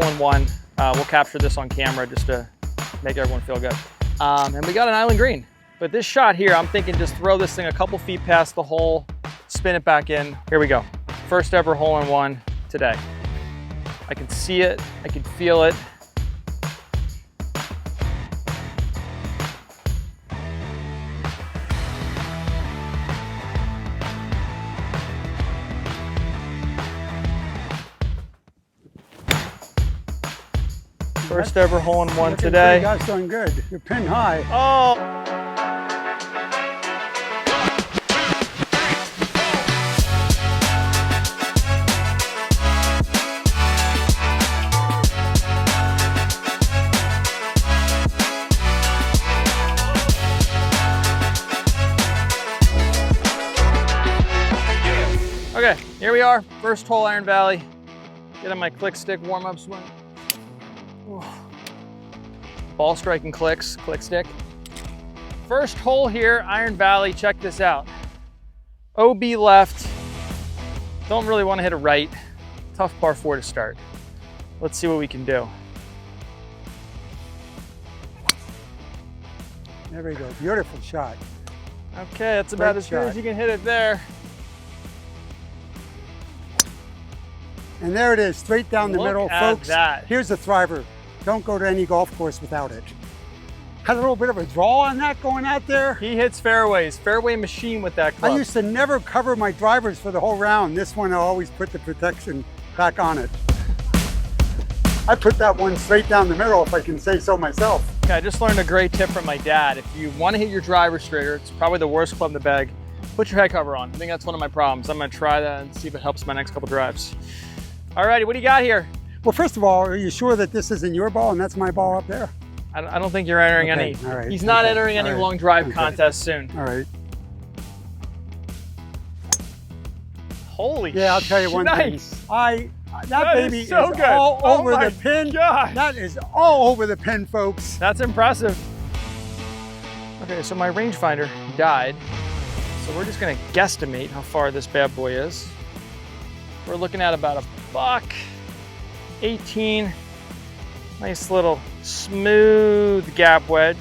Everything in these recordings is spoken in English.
hole-in-one. We'll capture this on camera just to make everyone feel good. And we got an island green. But this shot here, I'm thinking just throw this thing a couple feet past the hole, spin it back in. Here we go. First ever hole-in-one today. I can see it, I can feel it. First ever hole-in-one today. You guys doing good. You're pin high. Oh! Okay, here we are, first hole, Iron Valley. Getting my click stick warm-up swing. Ball striking clicks, click stick. First hole here, Iron Valley, check this out. OB left, don't really want to hit a right. Tough par 4 to start. Let's see what we can do. There we go, beautiful shot. Okay, that's about as good as you can hit it there. And there it is, straight down the middle, folks. That. Here's a thriver. Don't go to any golf course without it. Had a little bit of a draw on that going out there. He hits fairways, fairway machine with that club. I used to never cover my drivers for the whole round. This one, I always put the protection back on it. I put that one straight down the middle, if I can say so myself. Okay, I just learned a great tip from my dad. If you want to hit your driver straighter, it's probably the worst club in the bag, put your head cover on. I think that's one of my problems. I'm gonna try that and see if it helps my next couple drives. Alrighty, what do you got here? Well, first of all, are you sure that this isn't your ball and that's my ball up there? I don't think you're entering any. All right, he's not entering any long drive contest soon. All right. Holy shit. Yeah, I'll tell you one thing. That baby is so good. all over my the pin. God. That is all over the pin, folks. That's impressive. Okay, so my rangefinder died. So we're just gonna guesstimate how far this bad boy is. We're looking at about $1.18. Nice little smooth gap wedge.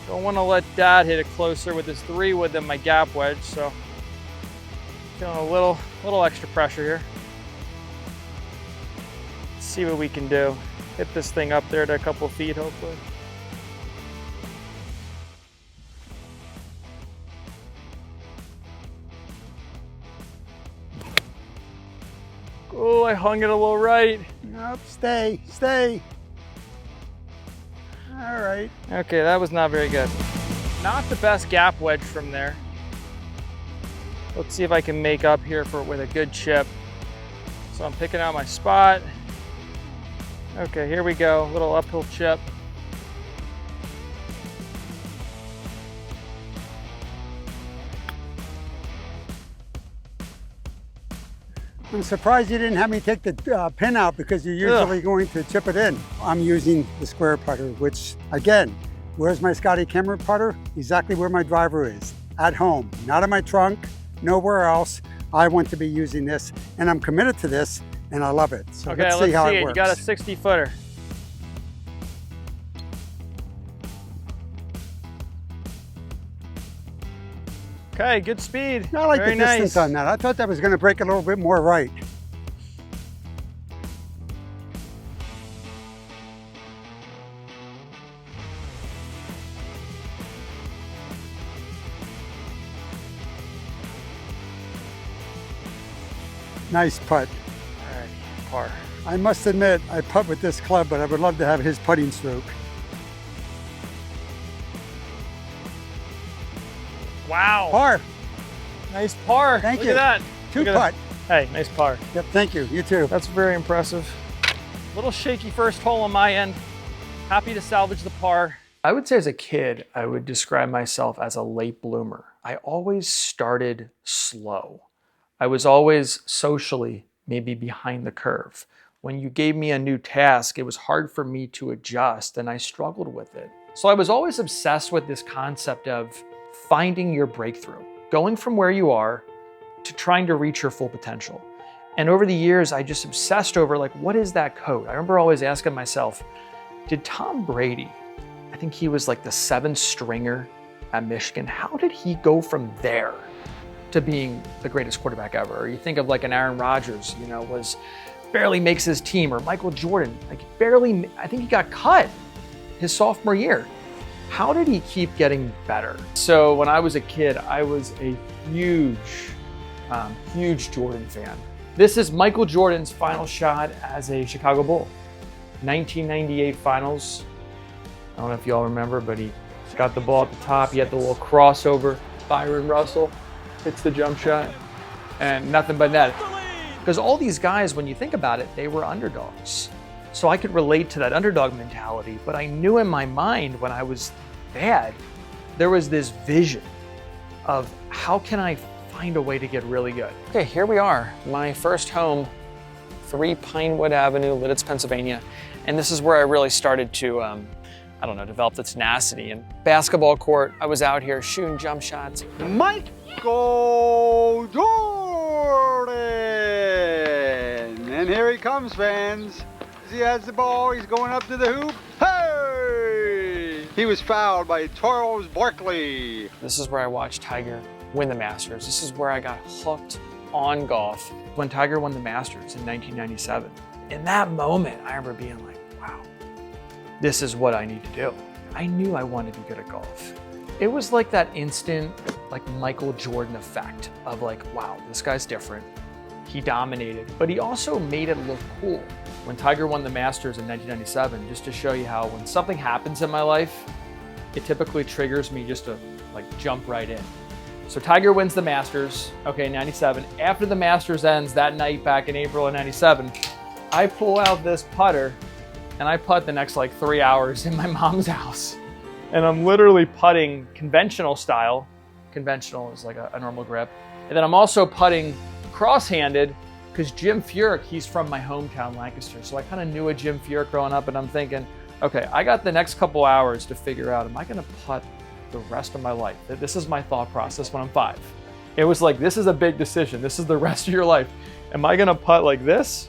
Don't want to let Dad hit it closer with his 3-wood than my gap wedge, so feeling a little extra pressure here. Let's see what we can do. Hit this thing up there to a couple feet, hopefully. Oh, I hung it a little right. Nope, stay, stay. All right. Okay, that was not very good. Not the best gap wedge from there. Let's see if I can make up here with a good chip. So I'm picking out my spot. Okay, here we go, little uphill chip. I'm surprised you didn't have me take the pin out because you're usually going to chip it in. I'm using the square putter, which again, where's my Scotty Kemmer putter? Exactly where my driver is, at home, not in my trunk, nowhere else. I want to be using this and I'm committed to this and I love it. So okay, let's see how it works. You got a 60-footer. Okay, good speed. I like Very the distance nice. on that. I thought that was going to break a little bit more right. Nice putt. All right, par. I must admit, I putt with this club, but I would love to have his putting stroke. Wow. Par. Nice par. Thank you. Look at that. Two Look at putt. that. Hey, nice par. Yep, thank you. You too. That's very impressive. Little shaky first hole on my end. Happy to salvage the par. I would say as a kid, I would describe myself as a late bloomer. I always started slow. I was always socially maybe behind the curve. When you gave me a new task, it was hard for me to adjust and I struggled with it. So I was always obsessed with this concept of finding your breakthrough, going from where you are to trying to reach your full potential. And over the years, I just obsessed over like, what is that code? I remember always asking myself, did Tom Brady, I think he was like the 7th stringer at Michigan, how did he go from there to being the greatest quarterback ever? Or you think of like an Aaron Rodgers, you know, barely makes his team, or Michael Jordan, like barely, I think he got cut his sophomore year. How did he keep getting better? So when I was a kid, I was a huge Jordan fan. This is Michael Jordan's final shot as a Chicago Bull. 1998 finals. I don't know if you all remember, but he got the ball at the top. He had the little crossover. Byron Russell hits the jump shot, and nothing but net. Because all these guys, when you think about it, they were underdogs. So I could relate to that underdog mentality, but I knew in my mind when I was bad, there was this vision of how can I find a way to get really good. Okay, here we are, my first home, 3 Pinewood Avenue, Lidditz, Pennsylvania. And this is where I really started to, I don't know, develop the tenacity. And basketball court, I was out here shooting jump shots. Michael Jordan! And here he comes, fans. He has the ball, he's going up to the hoop. Hey! He was fouled by Charles Barkley. This is where I watched Tiger win the Masters. This is where I got hooked on golf. When Tiger won the Masters in 1997, in that moment, I remember being like, wow, this is what I need to do. I knew I wanted to be good at golf. It was like that instant, like Michael Jordan effect of like, wow, this guy's different. He dominated, but he also made it look cool. When Tiger won the Masters in 1997, just to show you how when something happens in my life, it typically triggers me just to like jump right in. So Tiger wins the Masters, okay, 97. After the Masters ends that night back in April of 97, I pull out this putter and I putt the next like 3 hours in my mom's house. And I'm literally putting conventional style. Conventional is like a normal grip. And then I'm also putting cross-handed because Jim Furyk, he's from my hometown, Lancaster. So I kind of knew a Jim Furyk growing up, and I'm thinking, okay, I got the next couple hours to figure out, am I gonna putt the rest of my life? This is my thought process when I'm 5. It was like, this is a big decision. This is the rest of your life. Am I gonna putt like this,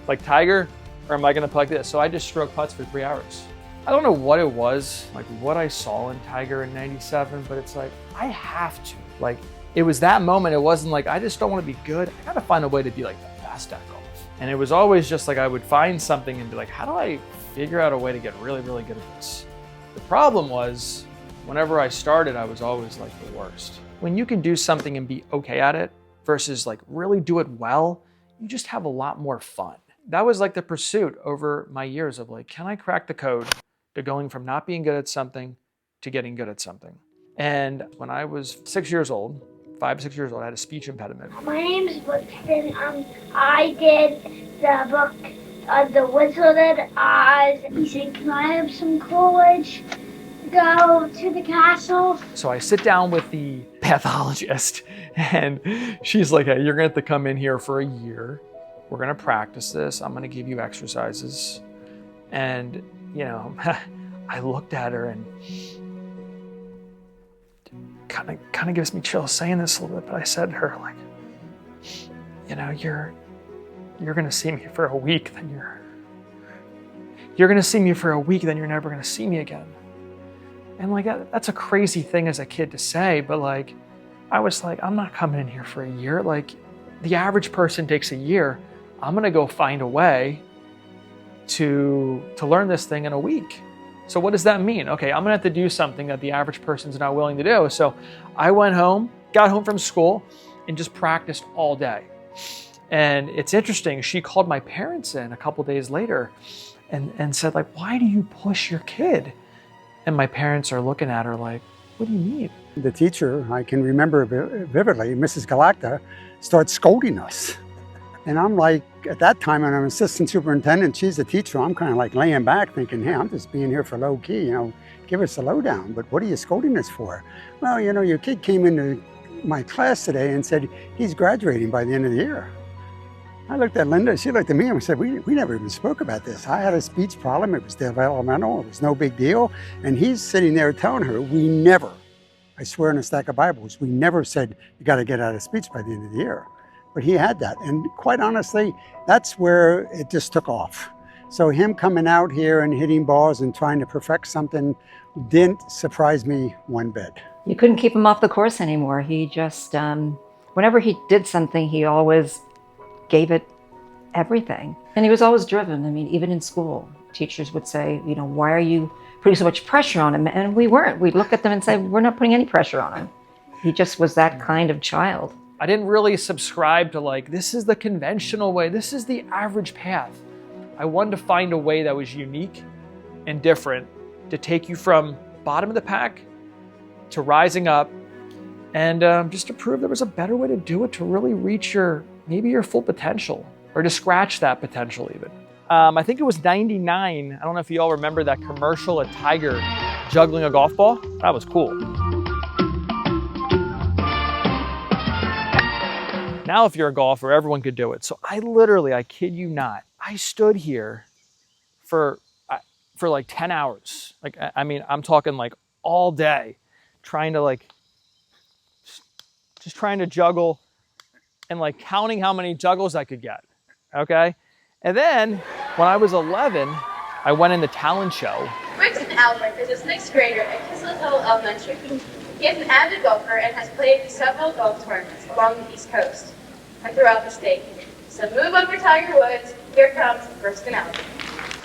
like Tiger, or am I gonna putt like this? So I just stroke putts for 3 hours. I don't know what it was, like what I saw in Tiger in 97, but it's like, I have to. Like, it was that moment. It wasn't like, I just don't want to be good. I gotta find a way to be like the best at golf. And it was always just like, I would find something and be like, how do I figure out a way to get really, really good at this? The problem was, whenever I started, I was always like the worst. When you can do something and be okay at it versus like really do it well, you just have a lot more fun. That was like the pursuit over my years of like, can I crack the code to going from not being good at something to getting good at something? And when I was 6 years old, 5, 6 years old, I had a speech impediment. My name's Brixton. I did the book, The Wizard of Oz. He said, can I have some courage to go to the castle? So I sit down with the pathologist and she's like, hey, you're gonna have to come in here for a year. We're gonna practice this. I'm gonna give you exercises. And, you know, I looked at her and kind of gives me chills saying this a little bit, but I said to her, like, you know, you're gonna see me for a week, then you're gonna see me for a week, then you're never gonna see me again. And like that's a crazy thing as a kid to say, but like I was like, I'm not coming in here for a year. Like the average person takes a year. I'm gonna go find a way to learn this thing in a week. So what does that mean? Okay, I'm gonna have to do something that the average person's not willing to do. So I went home, got home from school, and just practiced all day. And it's interesting, she called my parents in a couple days later and said like, why do you push your kid? And my parents are looking at her like, what do you mean? The teacher, I can remember vividly, Mrs. Galacta, starts scolding us. And I'm like, at that time, when I'm assistant superintendent, she's a teacher, I'm kind of like laying back thinking, hey, I'm just being here for low key, you know, give us a lowdown, but what are you scolding us for? Well, you know, your kid came into my class today and said he's graduating by the end of the year. I looked at Linda, she looked at me and said, we never even spoke about this. I had a speech problem, it was developmental, it was no big deal. And he's sitting there telling her, we never, I swear on a stack of Bibles, we never said you gotta get out of speech by the end of the year. but he had that. And quite honestly, that's where it just took off. So him coming out here and hitting balls and trying to perfect something didn't surprise me one bit. You couldn't keep him off the course anymore. He just, whenever he did something, he always gave it everything. And he was always driven. I mean, even in school, teachers would say, you know, why are you putting so much pressure on him? And we weren't. We'd look at them and say, we're not putting any pressure on him. He just was that kind of child. I didn't really subscribe to like, this is the conventional way, this is the average path. I wanted to find a way that was unique and different to take you from bottom of the pack to rising up, and just to prove there was a better way to do it to really reach maybe your full potential, or to scratch that potential even. I think it was 99. I don't know if you all remember that commercial of Tiger juggling a golf ball. That was cool. Now, if you're a golfer, everyone could do it. So I literally, I kid you not, I stood here for like 10 hours. Like, I mean, I'm talking like all day, trying to like, just trying to juggle and like counting how many juggles I could get, okay? And then when I was 11, I went in the talent show. Brixton Albert is a 6th grader at Kislet Hill Elementary. He is an avid golfer and has played in several golf tournaments along the East Coast and throughout the state. So move up for Tiger Woods. Here comes Brixton Albert.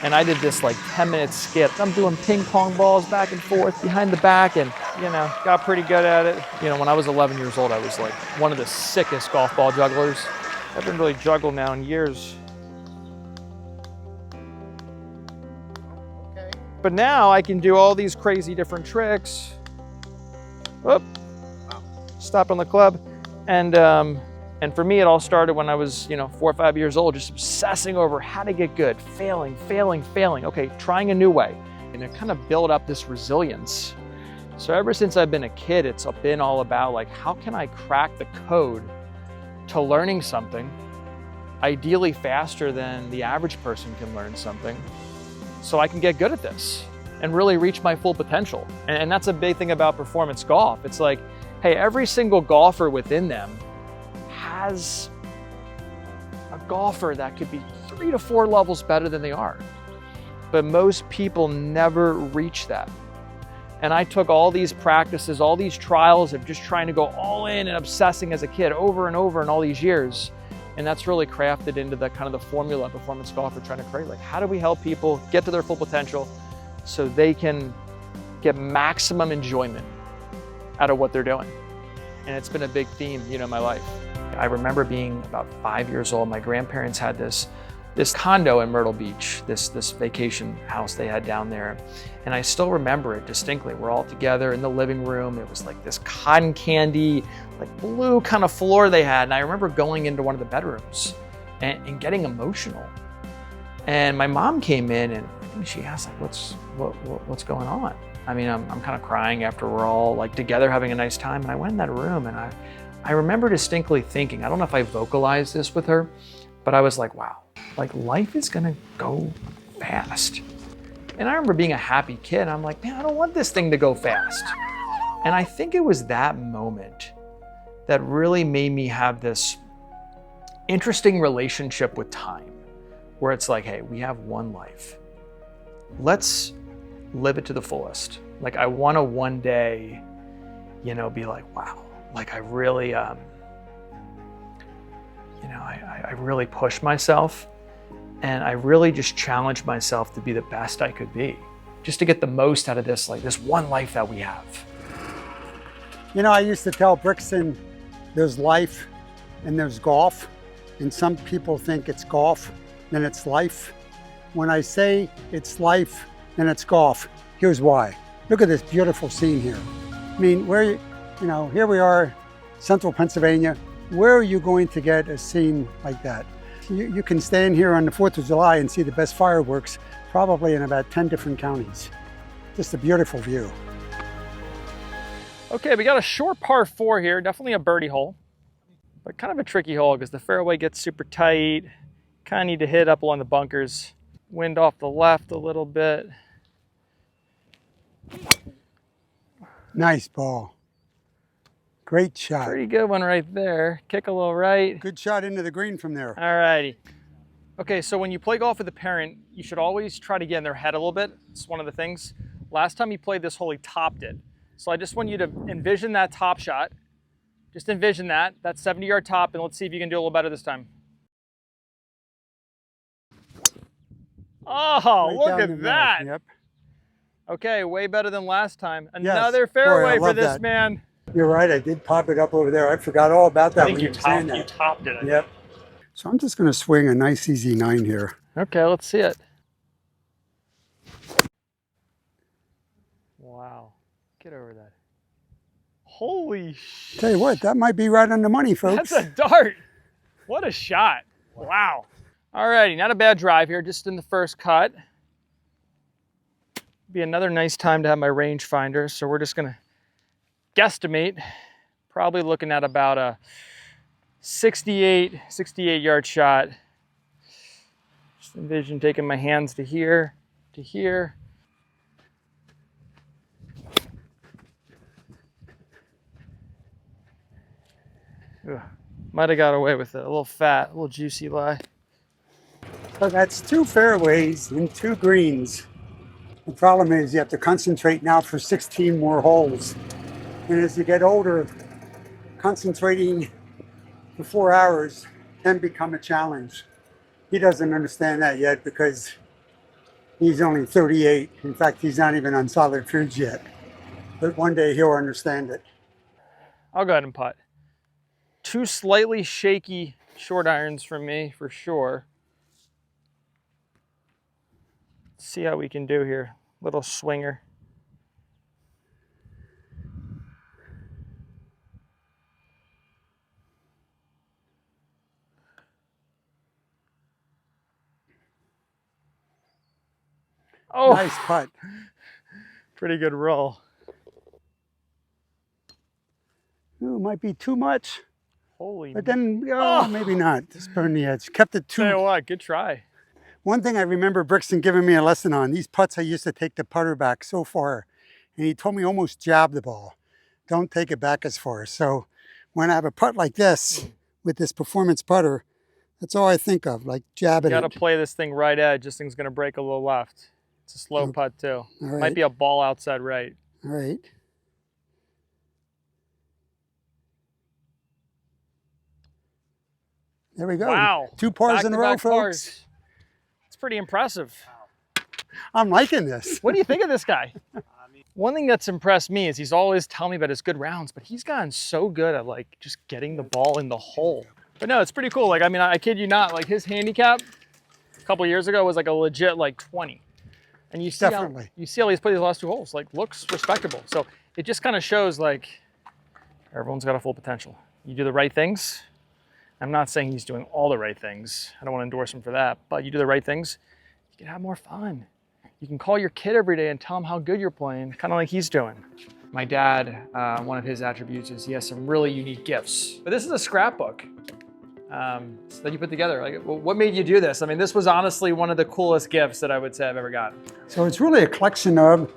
And I did this like 10-minute skip. I'm doing ping pong balls back and forth behind the back, and you know, got pretty good at it. You know, when I was 11 years old, I was like one of the sickest golf ball jugglers. I haven't really juggled now in years. But now I can do all these crazy different tricks. Whoop. Stop on the club. And for me, it all started when I was, 4 or 5 years old, just obsessing over how to get good, failing. Okay, trying a new way. And it kind of built up this resilience. So ever since I've been a kid, it's been all about like, how can I crack the code to learning something, ideally faster than the average person can learn something, so I can get good at this and really reach my full potential. And that's a big thing about performance golf. It's like, hey, every single golfer within them has a golfer that could be 3 to 4 levels better than they are. But most people never reach that. And I took all these practices, all these trials of just trying to go all in and obsessing as a kid over and over in all these years. And that's really crafted into the kind of the formula performance golf we're trying to create. Like, how do we help people get to their full potential so they can get maximum enjoyment out of what they're doing? And it's been a big theme, in my life. I remember being about 5 years old. My grandparents had this condo in Myrtle Beach, this vacation house they had down there. And I still remember it distinctly. We're all together in the living room. It was like this cotton candy, like blue kind of floor they had. And I remember going into one of the bedrooms and getting emotional. And my mom came in and I think she asked, like, what's going on? I mean, I'm kind of crying after we're all like together having a nice time. And I went in that room and I remember distinctly thinking, I don't know if I vocalized this with her, but I was like, wow, like life is gonna go fast. And I remember being a happy kid. I'm like, man, I don't want this thing to go fast. And I think it was that moment that really made me have this interesting relationship with time, where it's like, hey, we have one life. Let's live it to the fullest. Like, I want to one day, be like, wow, like I really, I really pushed myself, and I really just challenged myself to be the best I could be, just to get the most out of this, like this one life that we have. I used to tell Brixton, there's life and there's golf, and some people think it's golf, then it's life. When I say it's life, then it's golf, here's why. Look at this beautiful scene here. I mean, here we are, central Pennsylvania. Where are you going to get a scene like that? You can stand here on the 4th of July and see the best fireworks, probably in about 10 different counties. Just a beautiful view. Okay, we got a short par 4 here, definitely a birdie hole, but kind of a tricky hole because the fairway gets super tight. Kind of need to hit up along the bunkers. Wind off the left a little bit. Nice ball. Great shot. Pretty good one right there. Kick a little right. Good shot into the green from there. All righty. Okay, so when you play golf with a parent, you should always try to get in their head a little bit. It's one of the things. Last time he played this hole, he topped it. So I just want you to envision that top shot. Just envision that 70-yard top, and let's see if you can do a little better this time. Oh, Right look down the at middle. that. Yep. Okay, way better than last time. Another fairway for this man. You're right, I did pop it up over there. I forgot all about that I think when you were saying that. topped it. Yep. So I'm just going to swing a nice easy 9 here. Okay, let's see it. Wow. Get over that. Holy shit. Tell you what, that might be right on the money, folks. That's a dart. What a shot. Wow. All righty, not a bad drive here, just in the first cut. Be another nice time to have my rangefinder, so we're just gonna guesstimate. Probably looking at about a 68 yard shot. Just envision taking my hands to here, to here. Ugh, might have got away with it. A little fat, a little juicy lie. So that's 2 fairways and 2 greens. The problem is you have to concentrate now for 16 more holes. And as you get older, concentrating for 4 hours can become a challenge. He doesn't understand that yet because he's only 38. In fact, he's not even on solid foods yet. But one day he'll understand it. I'll go ahead and putt. 2 slightly shaky short irons from me, for sure. Let's see how we can do here. Little swinger. Oh, Nice putt. pretty good roll. Ooh, might be too much. Holy. But then, maybe not. Just burned the edge. Kept it Tell you too. what, good try. One thing I remember Brixton giving me a lesson on, these putts I used to take the putter back so far. And he told me almost jab the ball. Don't take it back as far. So when I have a putt like this, with this performance putter, that's all I think of, like jabbing You it. got to play this thing right edge. This thing's going to break a little left. It's a slow putt, too. All right. Might be a ball outside right. All right. There we go. Wow. 2 pars in a row, Back-to-back folks. pars. It's pretty impressive. I'm liking this. What do you think of this guy? One thing that's impressed me is he's always telling me about his good rounds, but he's gotten so good at like just getting the ball in the hole. But no, it's pretty cool. Like, I mean, I kid you not, like his handicap a couple years ago was like a legit like 20. And you see how he's played these last 2 holes, like looks respectable. So it just kind of shows like everyone's got a full potential. You do the right things. I'm not saying he's doing all the right things. I don't want to endorse him for that, but you do the right things, you can have more fun. You can call your kid every day and tell him how good you're playing, kind of like he's doing. My dad, one of his attributes is he has some really unique gifts. But this is a scrapbook that you put together. Like, what made you do this? I mean, this was honestly one of the coolest gifts that I would say I've ever gotten. So it's really a collection of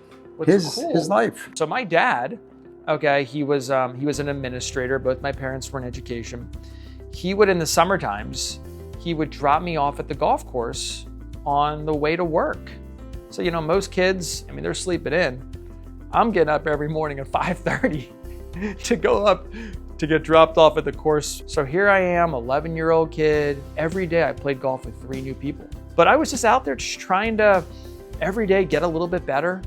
his life. So my dad, okay, he was an administrator. Both my parents were in education. He would, in the summer times, he would drop me off at the golf course on the way to work. So, you know, most kids, I mean, they're sleeping in. I'm getting up every morning at 5:30 to go up to get dropped off at the course. So here I am, 11-year-old kid. Every day I played golf with 3 new people. But I was just out there just trying to, every day, get a little bit better.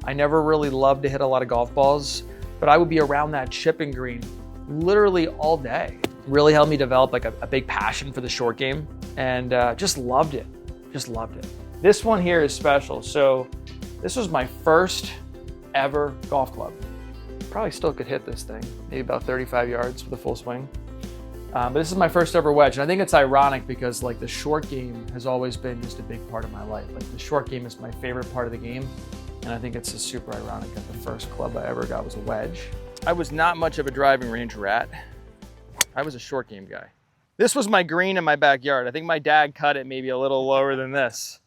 I never really loved to hit a lot of golf balls, but I would be around that chipping green literally all day. Really helped me develop like a big passion for the short game, and just loved it. Just loved it. This one here is special. So this was my first ever golf club. Probably still could hit this thing, maybe about 35 yards with a full swing. But this is my first ever wedge. And I think it's ironic because like the short game has always been just a big part of my life. Like the short game is my favorite part of the game. And I think it's just super ironic that the first club I ever got was a wedge. I was not much of a driving range rat. I was a short game guy. This was my green in my backyard. I think my dad cut it maybe a little lower than this.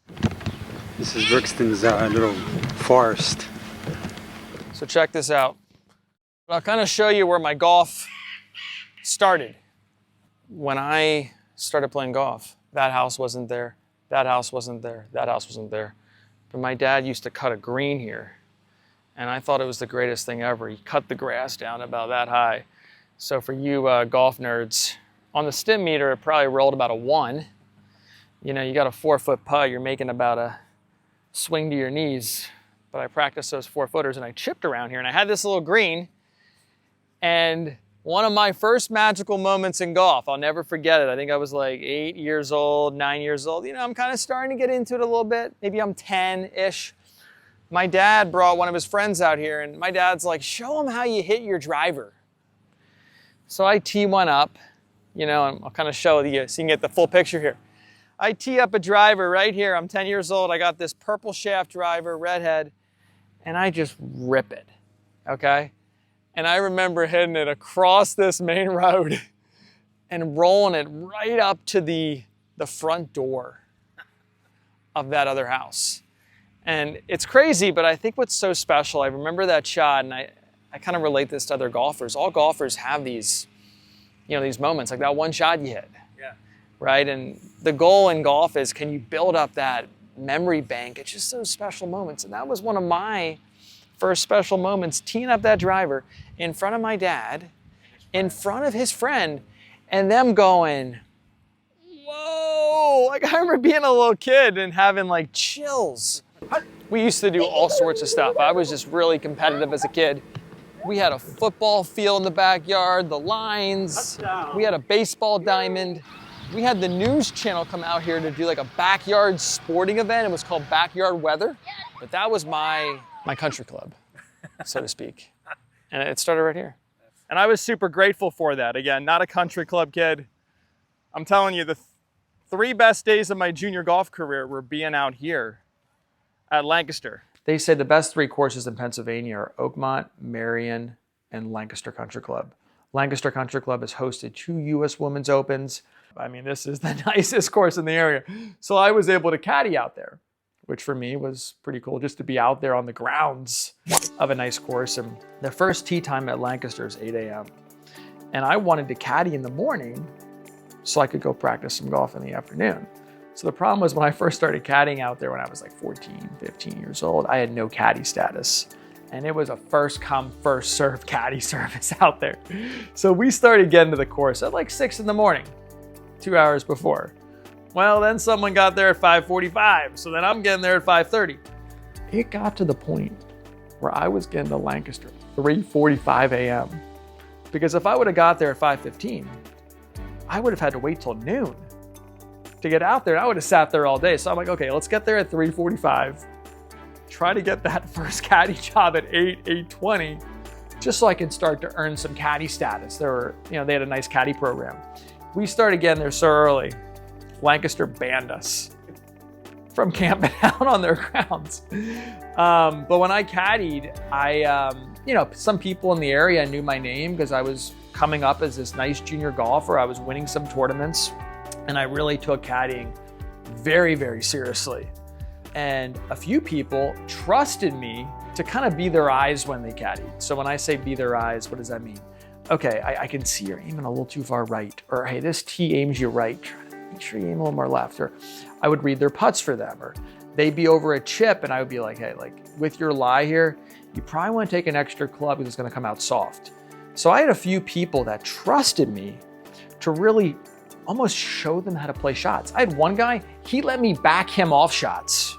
This is Brixton's little forest. So check this out. I'll kind of show you where my golf started. When I started playing golf, that house wasn't there, that house wasn't there, that house wasn't there. But my dad used to cut a green here, and I thought it was the greatest thing ever. He cut the grass down about that high. So for you golf nerds, on the stim meter, it probably rolled about a 1. You know, you got a 4-foot putt, you're making about a swing to your knees. But I practiced those 4-footers and I chipped around here, and I had this little green. And one of my first magical moments in golf, I'll never forget it. I think I was like 8 years old, 9 years old. You know, I'm kind of starting to get into it a little bit. Maybe I'm 10-ish. My dad brought one of his friends out here, and my dad's like, show him how you hit your driver. So I tee one up, you know, and I'll kind of show you so you can get the full picture here. I tee up a driver right here. I'm 10 years old. I got this purple shaft driver, redhead, and I just rip it, okay? And I remember hitting it across this main road and rolling it right up to the front door of that other house. And it's crazy, but I think what's so special, I remember that shot, and I kind of relate this to other golfers. All golfers have these, you know, these moments, like that one shot you hit, right? And the goal in golf is, can you build up that memory bank? It's just those special moments. And that was one of my first special moments, teeing up that driver in front of my dad, in front of his friend, and them going, whoa! Like, I remember being a little kid and having like chills. We used to do all sorts of stuff. I was just really competitive as a kid. We had a football field in the backyard, the lines. We had a baseball diamond. We had the news channel come out here to do like a backyard sporting event. It was called Backyard Weather. But that was my country club, so to speak. And it started right here. And I was super grateful for that. Again, not a country club kid. I'm telling you, the 3 best days of my junior golf career were being out here at Lancaster. They say the best 3 courses in Pennsylvania are Oakmont, Marion, and Lancaster Country Club. Lancaster Country Club has hosted 2 U.S. Women's Opens. I mean, this is the nicest course in the area. So I was able to caddy out there, which for me was pretty cool, just to be out there on the grounds of a nice course. And the first tee time at Lancaster is 8 a.m. And I wanted to caddy in the morning so I could go practice some golf in the afternoon. So the problem was when I first started caddying out there when I was like 14, 15 years old, I had no caddy status. And it was a first come, first serve caddy service out there. So we started getting to the course at like 6 in the morning, 2 hours before. Well, then someone got there at 5:45, so then I'm getting there at 5:30. It got to the point where I was getting to Lancaster at 3:45 a.m. Because if I would have got there at 5:15, I would have had to wait till noon to get out there. I would have sat there all day. So I'm like, okay, let's get there at 3:45. Try to get that first caddy job at 8:20, just so I can start to earn some caddy status. They had a nice caddy program. We started getting there so early, Lancaster banned us from camping out on their grounds. But when I caddied, some people in the area knew my name because I was coming up as this nice junior golfer. I was winning some tournaments, and I really took caddying very, very seriously. And a few people trusted me to kind of be their eyes when they caddied. So when I say be their eyes, what does that mean? Okay, I can see you're aiming a little too far right, or hey, this tee aims you right. Try to make sure you aim a little more left. Or I would read their putts for them, or they'd be over a chip and I would be like, hey, like with your lie here, you probably want to take an extra club because it's going to come out soft. So I had a few people that trusted me to really almost show them how to play shots. I had one guy, he let me back him off shots.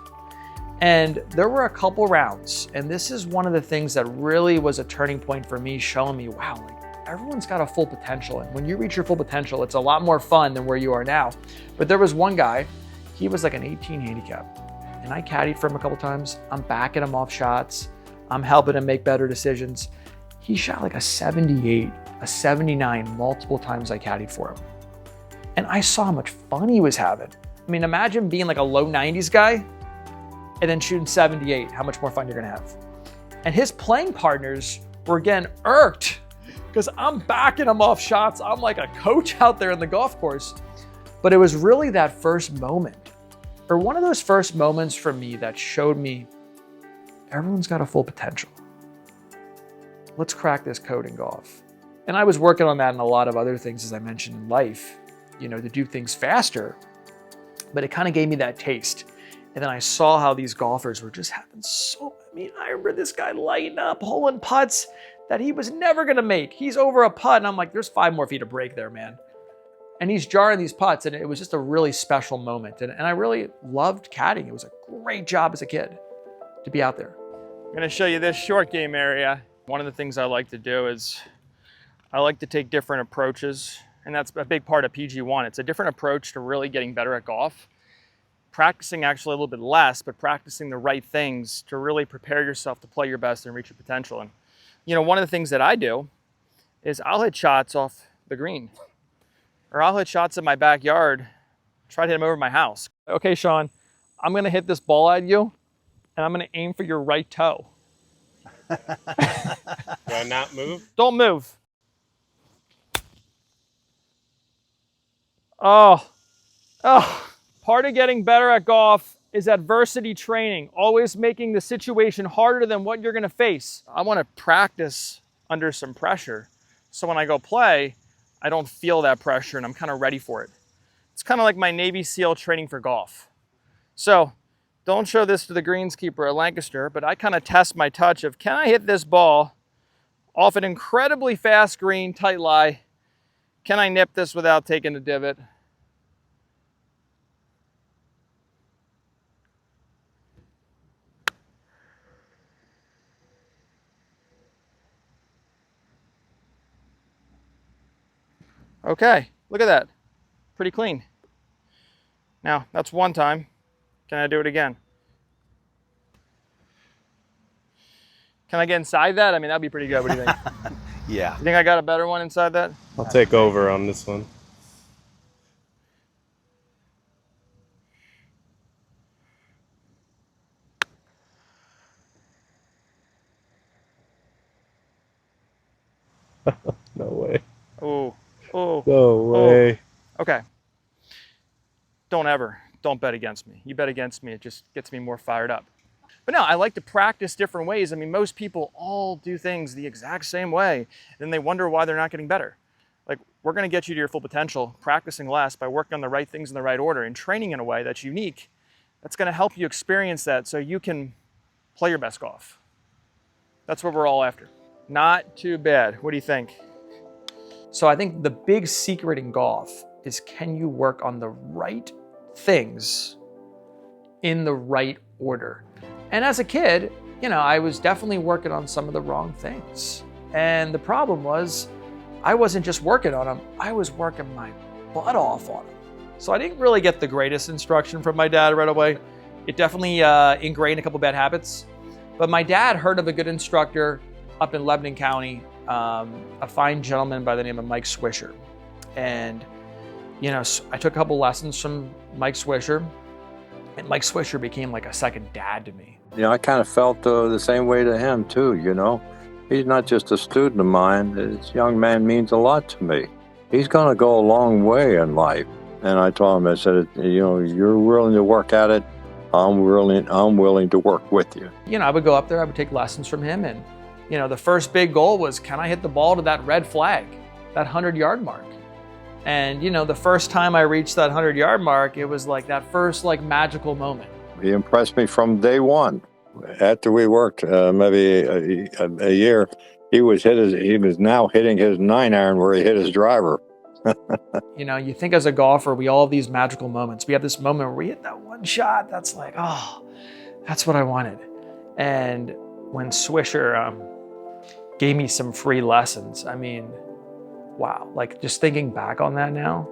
And there were a couple rounds, and this is one of the things that really was a turning point for me, showing me, wow, like everyone's got a full potential. And when you reach your full potential, it's a lot more fun than where you are now. But there was one guy, he was like an 18 handicap. And I caddied for him a couple times. I'm backing him off shots. I'm helping him make better decisions. He shot like a 78, a 79 multiple times I caddied for him. And I saw how much fun he was having. I mean, imagine being like a low 90s guy and then shooting 78, how much more fun you're gonna have. And his playing partners were getting irked because I'm backing him off shots. I'm like a coach out there in the golf course. But it was really that first moment, or one of those first moments for me that showed me everyone's got a full potential. let's crack this code in golf. And I was working on that and a lot of other things, as I mentioned, in life, you know, to do things faster, but it kind of gave me that taste. And then I saw how these golfers were just having I remember this guy lighting up, holing putts that he was never gonna make. He's over a putt, and I'm like, there's 5 more feet of break there, man. And he's jarring these putts, and it was just a really special moment. And I really loved caddying. It was a great job as a kid to be out there. I'm gonna show you this short game area. One of the things I like to do is I like to take different approaches, and that's a big part of PG1. It's a different approach to really getting better at golf. Practicing actually a little bit less, but practicing the right things to really prepare yourself to play your best and reach your potential. And you know, one of the things that I do is I'll hit shots off the green, or I'll hit shots in my backyard, try to hit them over my house. Okay, Sean, I'm gonna hit this ball at you, and I'm gonna aim for your right toe. Do I not move? Don't move. Oh, part of getting better at golf is adversity training, always making the situation harder than what you're gonna face. I wanna practice under some pressure, so when I go play, I don't feel that pressure and I'm kind of ready for it. It's kind of like my Navy SEAL training for golf. So, don't show this to the greenskeeper at Lancaster, but I kind of test my touch of, can I hit this ball off an incredibly fast green, tight lie? Can I nip this without taking the divot? Okay, look at that. Pretty clean. Now, that's one time. Can I do it again? Can I get inside that? I mean, that'd be pretty good. What do you think? Yeah. You think I got a better one inside that? I'll take over on this one. No way. Oh. No way. Okay. Don't bet against me. You bet against me, it just gets me more fired up. But no, I like to practice different ways. I mean, most people all do things the exact same way, and they wonder why they're not getting better. Like, we're gonna get you to your full potential, practicing less by working on the right things in the right order and training in a way that's unique. That's gonna help you experience that so you can play your best golf. That's what we're all after. Not too bad. What do you think? So I think the big secret in golf is, can you work on the right things in the right order? And as a kid, you know, I was definitely working on some of the wrong things. And the problem was, I wasn't just working on them, I was working my butt off on them. So I didn't really get the greatest instruction from my dad right away. It definitely ingrained a couple bad habits. But my dad heard of a good instructor up in Lebanon County, a fine gentleman by the name of Mike Swisher. And, you know, I took a couple lessons from Mike Swisher, and Mike Swisher became like a second dad to me. You know, I kind of felt the same way to him too, you know. He's not just a student of mine. This young man means a lot to me. He's going to go a long way in life. And I told him, I said, you know, you're willing to work at it, I'm willing to work with you. You know, I would go up there, I would take lessons from him, and, you know, the first big goal was, can I hit the ball to that red flag, that 100-yard mark? And, you know, the first time I reached that 100-yard mark, it was like that first, like, magical moment. He impressed me from day one. After we worked maybe a year, he was now hitting his 9-iron where he hit his driver. You know, you think as a golfer, we all have these magical moments. We have this moment where we hit that one shot that's like, oh, that's what I wanted. And when Swisher gave me some free lessons, I mean, wow, like just thinking back on that now,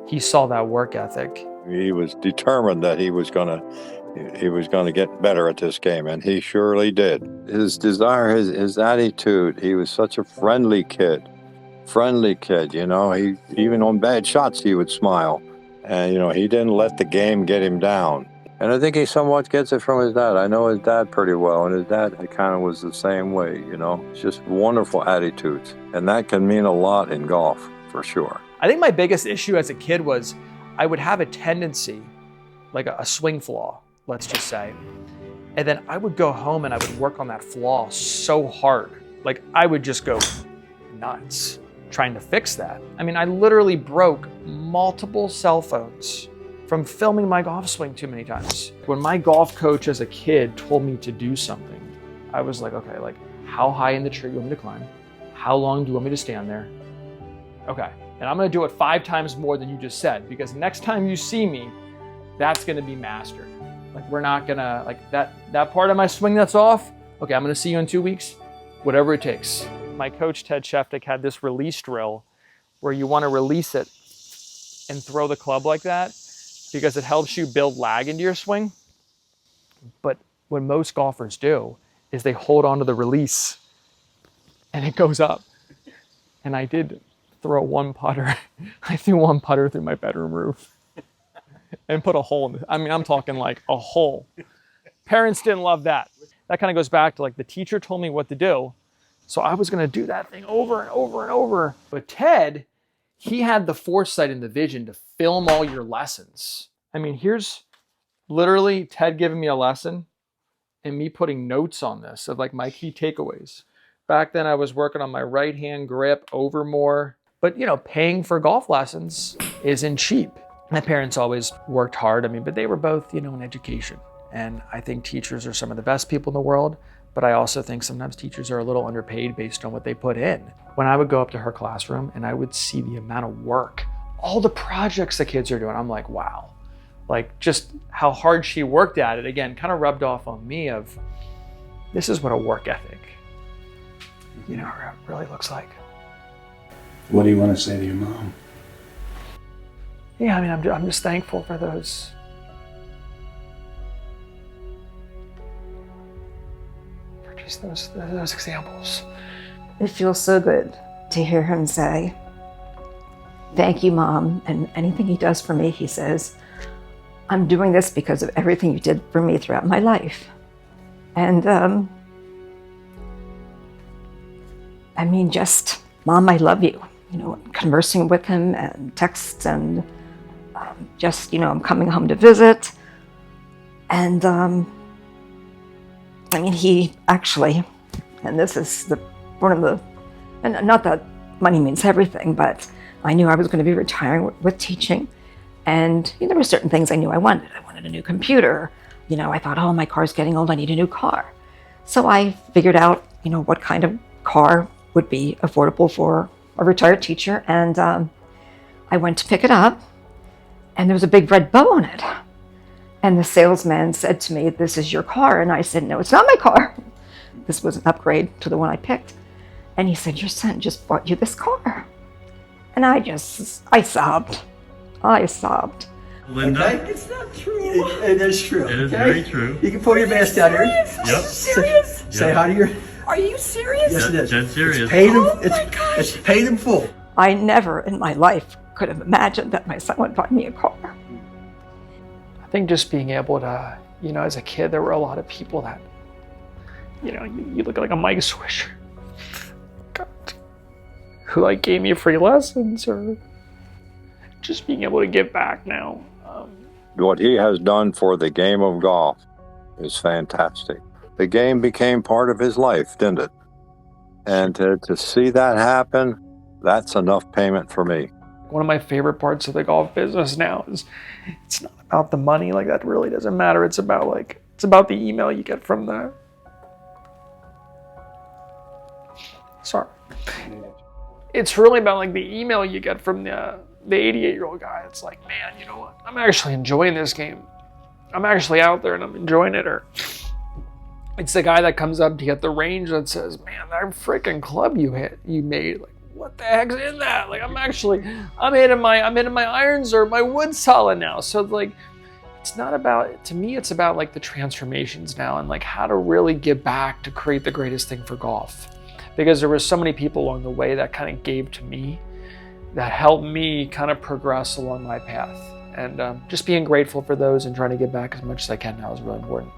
he saw that work ethic. He was determined that he was gonna get better at this game, and he surely did. His desire, his attitude, he was such a friendly kid, you know. He, even on bad shots, he would smile. And, you know, he didn't let the game get him down. And I think he somewhat gets it from his dad. I know his dad pretty well, and his dad kind of was the same way, you know. It's just wonderful attitudes. And that can mean a lot in golf, for sure. I think my biggest issue as a kid was I would have a tendency, like a swing flaw, let's just say. And then I would go home and I would work on that flaw so hard Like I would just go nuts trying to fix that. I mean, I literally broke multiple cell phones from filming my golf swing too many times. When my golf coach as a kid told me to do something, I was like, okay, like how high in the tree do you want me to climb? How long do you want me to stand there? Okay, and I'm gonna do it 5 times more than you just said, because next time you see me, that's gonna be mastered. Like we're not gonna, like that part of my swing that's off, okay, I'm gonna see you in 2 weeks, whatever it takes. My coach, Ted Sheftick, had this release drill where you wanna release it and throw the club like that because it helps you build lag into your swing. But what most golfers do is they hold onto the release and it goes up. And I did throw one putter. I threw one putter through my bedroom roof and put a hole in it. I mean, I'm talking like a hole. Parents didn't love that. That kind of goes back to like the teacher told me what to do. So I was gonna do that thing over and over and over. But Ted, he had the foresight and the vision to film all your lessons. I mean, here's literally Ted giving me a lesson and me putting notes on this of like my key takeaways. Back then I was working on my right hand grip over more, but you know, paying for golf lessons isn't cheap. My parents always worked hard. I mean, but they were both, you know, in education. And I think teachers are some of the best people in the world, but I also think sometimes teachers are a little underpaid based on what they put in. When I would go up to her classroom and I would see the amount of work, all the projects the kids are doing, I'm like, wow. Like just how hard she worked at it, again, kind of rubbed off on me of, this is what a work ethic, you know, really looks like. What do you want to say to your mom? Yeah, I mean, I'm just thankful for those examples. It feels so good to hear him say, thank you, Mom. And anything he does for me, he says, I'm doing this because of everything you did for me throughout my life. And I mean, just, Mom, I love you. You know, conversing with him and texts and just, you know, I'm coming home to visit. And I mean, he actually, and this is one of the, and not that money means everything, but I knew I was going to be retiring with teaching. And you know, there were certain things I knew I wanted. I wanted a new computer. You know, I thought, oh, my car's getting old, I need a new car. So I figured out, you know, what kind of car would be affordable for a retired teacher. And I went to pick it up and there was a big red bow on it. And the salesman said to me, this is your car. And I said, no, it's not my car. This was an upgrade to the one I picked. And he said, your son just bought you this car. And I sobbed. I sobbed. Linda? Okay? It's not true. It is true. It is okay? very true. You can pull your mask down here. Yep. Serious? Say hi to your... Are you serious? Yes, it is. Dead serious. It's paid Oh my gosh. It's paid in full. I never in my life could have imagined that my son would buy me a car. I think just being able to, you know, as a kid, there were a lot of people that, you know, you look like a Mike Swisher, God, who like gave me free lessons, or just being able to give back now. What he has done for the game of golf is fantastic. The game became part of his life, didn't it? And to see that happen, that's enough payment for me. One of my favorite parts of the golf business now is it's not about the money, like that really doesn't matter. It's about the email you get from the, sorry. It's really about like the email you get from the 88-year-old guy. It's like, man, you know what? I'm actually enjoying this game. I'm actually out there and I'm enjoying it. Or it's the guy that comes up to get the range that says, man, that freaking club you made, like, what the heck's in that? Like, I'm hitting my irons, or my wood's solid now. So like, it's not about, to me, it's about like the transformations now and like how to really give back to create the greatest thing for golf. Because there were so many people along the way that kind of gave to me, that helped me kind of progress along my path. And just being grateful for those and trying to give back as much as I can now is really important.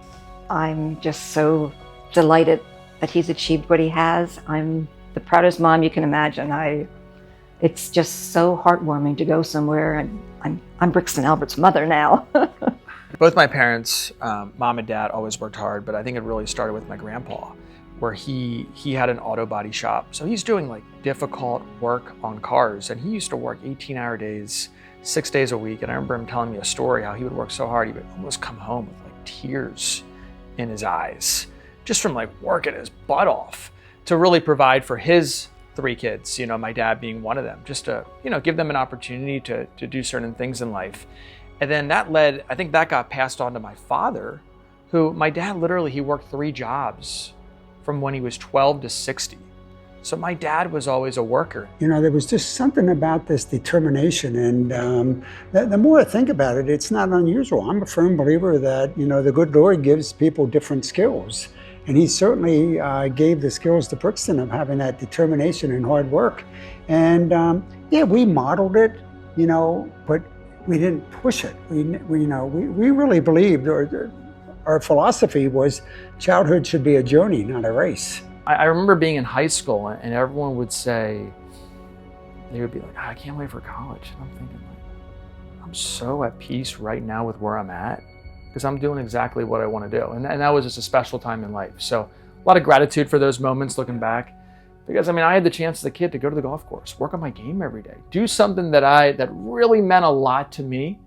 I'm just so delighted that he's achieved what he has. I'm the proudest mom you can imagine. It's just so heartwarming to go somewhere, and I'm Brixton Albert's mother now. Both my parents, mom and dad, always worked hard, but I think it really started with my grandpa, where he had an auto body shop. So he's doing like difficult work on cars, and he used to work 18-hour days, 6 days a week. And I remember him telling me a story how he would work so hard he would almost come home with like tears in his eyes, just from like working his butt off to really provide for his 3 kids, you know, my dad being one of them, just to, you know, give them an opportunity to do certain things in life. And then that led, I think that got passed on to my father, who, my dad literally, he worked 3 jobs from when he was 12 to 60. So my dad was always a worker. You know, there was just something about this determination, and the more I think about it, it's not unusual. I'm a firm believer that, you know, the good Lord gives people different skills. And he certainly gave the skills to Brixton of having that determination and hard work. And yeah, we modeled it, you know, but we didn't push it. We really believed, or our philosophy was, childhood should be a journey, not a race. I remember being in high school and everyone would say, they would be like, I can't wait for college. And I'm thinking, like, I'm so at peace right now with where I'm at, because I'm doing exactly what I want to do. And that was just a special time in life. So a lot of gratitude for those moments looking back, because I mean, I had the chance as a kid to go to the golf course, work on my game every day, do something that really meant a lot to me.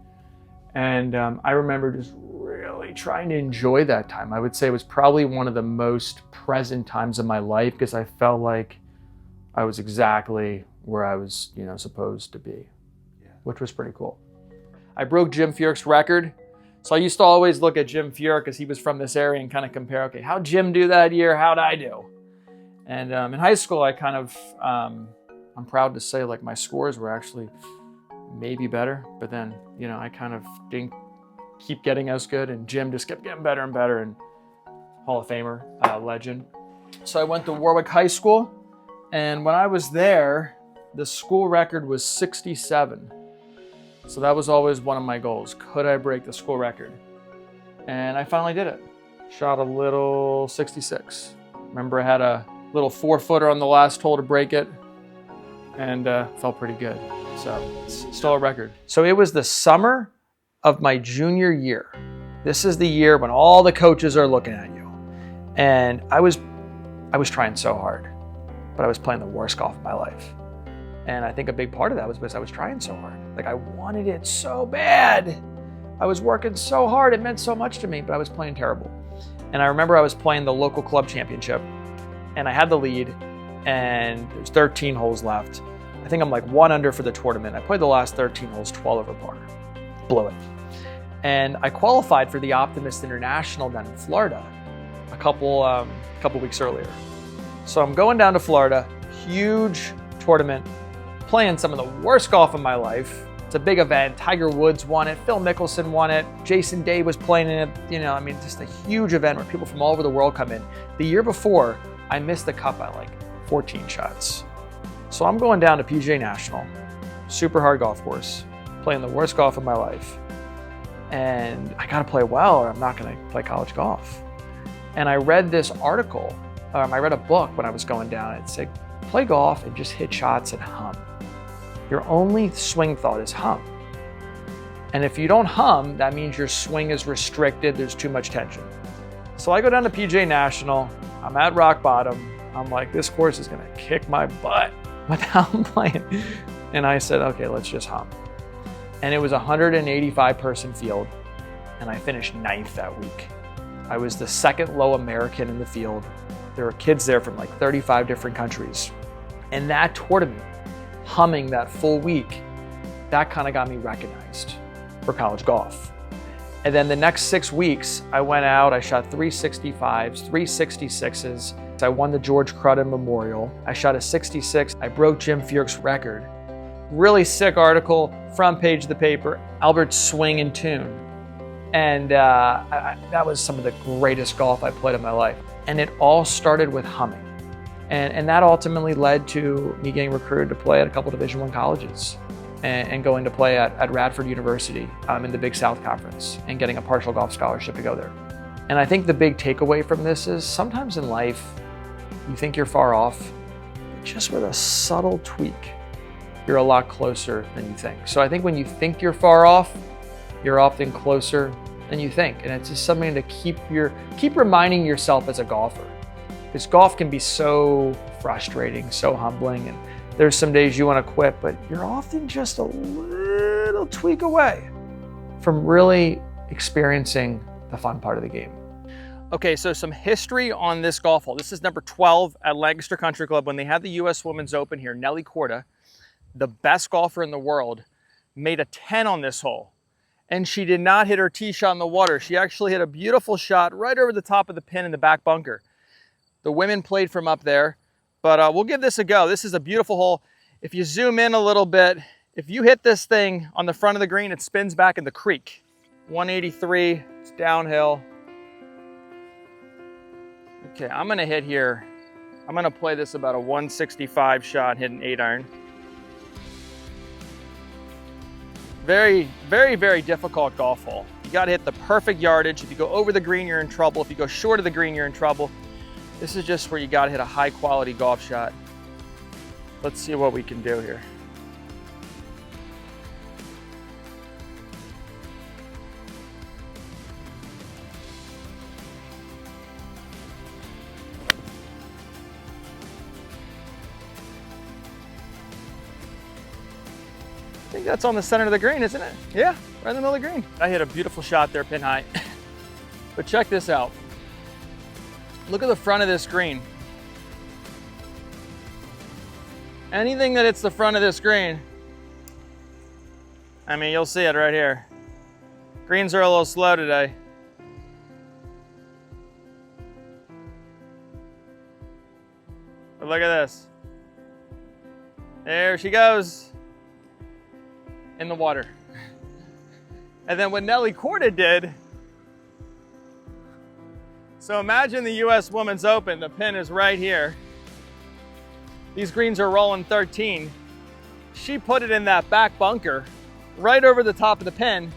And I remember just really trying to enjoy that time. I would say it was probably one of the most present times of my life, because I felt like I was exactly where I was, you know, supposed to be, which was pretty cool. I broke Jim Furyk's record. So I used to always look at Jim Furyk, because he was from this area, and kind of compare, okay, how'd Jim do that year? How'd I do? And in high school, I kind of, I'm proud to say, like, my scores were actually maybe better, but then, you know, I kind of didn't keep getting as good, and Jim just kept getting better and better, and Hall of Famer, legend. So I went to Warwick High School, and when I was there, the school record was 67. So that was always one of my goals. Could I break the school record? And I finally did it. Shot a little 66. Remember, I had a little 4-footer on the last hole to break it, and felt pretty good. So it's still a record. So it was the summer of my junior year. This is the year when all the coaches are looking at you. And I was trying so hard, but I was playing the worst golf of my life. And I think a big part of that was because I was trying so hard. Like, I wanted it so bad. I was working so hard. It meant so much to me, but I was playing terrible. And I remember I was playing the local club championship, and I had the lead, and there's 13 holes left. I think I'm like 1 under for the tournament. I played the last 13 holes, 12 over par. Blew it. And I qualified for the Optimist International down in Florida a couple weeks earlier. So I'm going down to Florida, huge tournament, playing some of the worst golf of my life. It's a big event. Tiger Woods won it. Phil Mickelson won it. Jason Day was playing in it. You know, I mean, just a huge event where people from all over the world come in. The year before, I missed the cut by like 14 shots. So I'm going down to PGA National, super hard golf course, playing the worst golf of my life. And I got to play well, or I'm not going to play college golf. And I read this article, I read a book when I was going down. It said, play golf and just hit shots and hum. Your only swing thought is hum. And if you don't hum, that means your swing is restricted, there's too much tension. So I go down to PGA National, I'm at rock bottom. I'm like, this course is gonna kick my butt with how I'm playing. And I said, okay, let's just hum. And it was a 185 person field, and I finished 9th that week. I was the second low American in the field. There were kids there from like 35 different countries. And that tournament, humming that full week, that kind of got me recognized for college golf. And then the next 6 weeks, I went out, I shot 365s, 366s. I won the George Crudden Memorial. I shot a 66. I broke Jim Furyk's record. Really sick article, front page of the paper, Albert's swing and tune. And that was some of the greatest golf I played in my life. And it all started with humming. And that ultimately led to me getting recruited to play at a couple Division I colleges and going to play at Radford University in the Big South Conference and getting a partial golf scholarship to go there. And I think the big takeaway from this is sometimes in life, you think you're far off, but just with a subtle tweak, you're a lot closer than you think. So I think when you think you're far off, you're often closer than you think. And it's just something to keep reminding yourself as a golfer. Because golf can be so frustrating, so humbling, and there's some days you want to quit, but you're often just a little tweak away from really experiencing the fun part of the game. Okay, so some history on this golf hole. This is number 12 at Lancaster Country Club. When they had the US Women's Open here, Nelly Korda, the best golfer in the world, made a 10 on this hole. And she did not hit her tee shot in the water. She actually hit a beautiful shot right over the top of the pin in the back bunker. The women played from up there, but we'll give this a go. This is a beautiful hole. If you zoom in a little bit, if you hit this thing on the front of the green, it spins back in the creek. 183, it's downhill. Okay, I'm gonna hit here. I'm gonna play this about a 165 shot, hit an 8-iron. Very, very, very difficult golf hole. You gotta hit the perfect yardage. If you go over the green, you're in trouble. If you go short of the green, you're in trouble. This is just where you gotta hit a high quality golf shot. Let's see what we can do here. I think that's on the center of the green, isn't it? Yeah, right in the middle of the green. I hit a beautiful shot there, pin high. But check this out. Look at the front of this green. Anything that hits the front of this green, I mean, you'll see it right here. Greens are a little slow today. But look at this. There she goes in the water. And then what Nelly Korda did, so imagine the US Women's Open, the pin is right here. These greens are rolling 13. She put it in that back bunker, right over the top of the pin.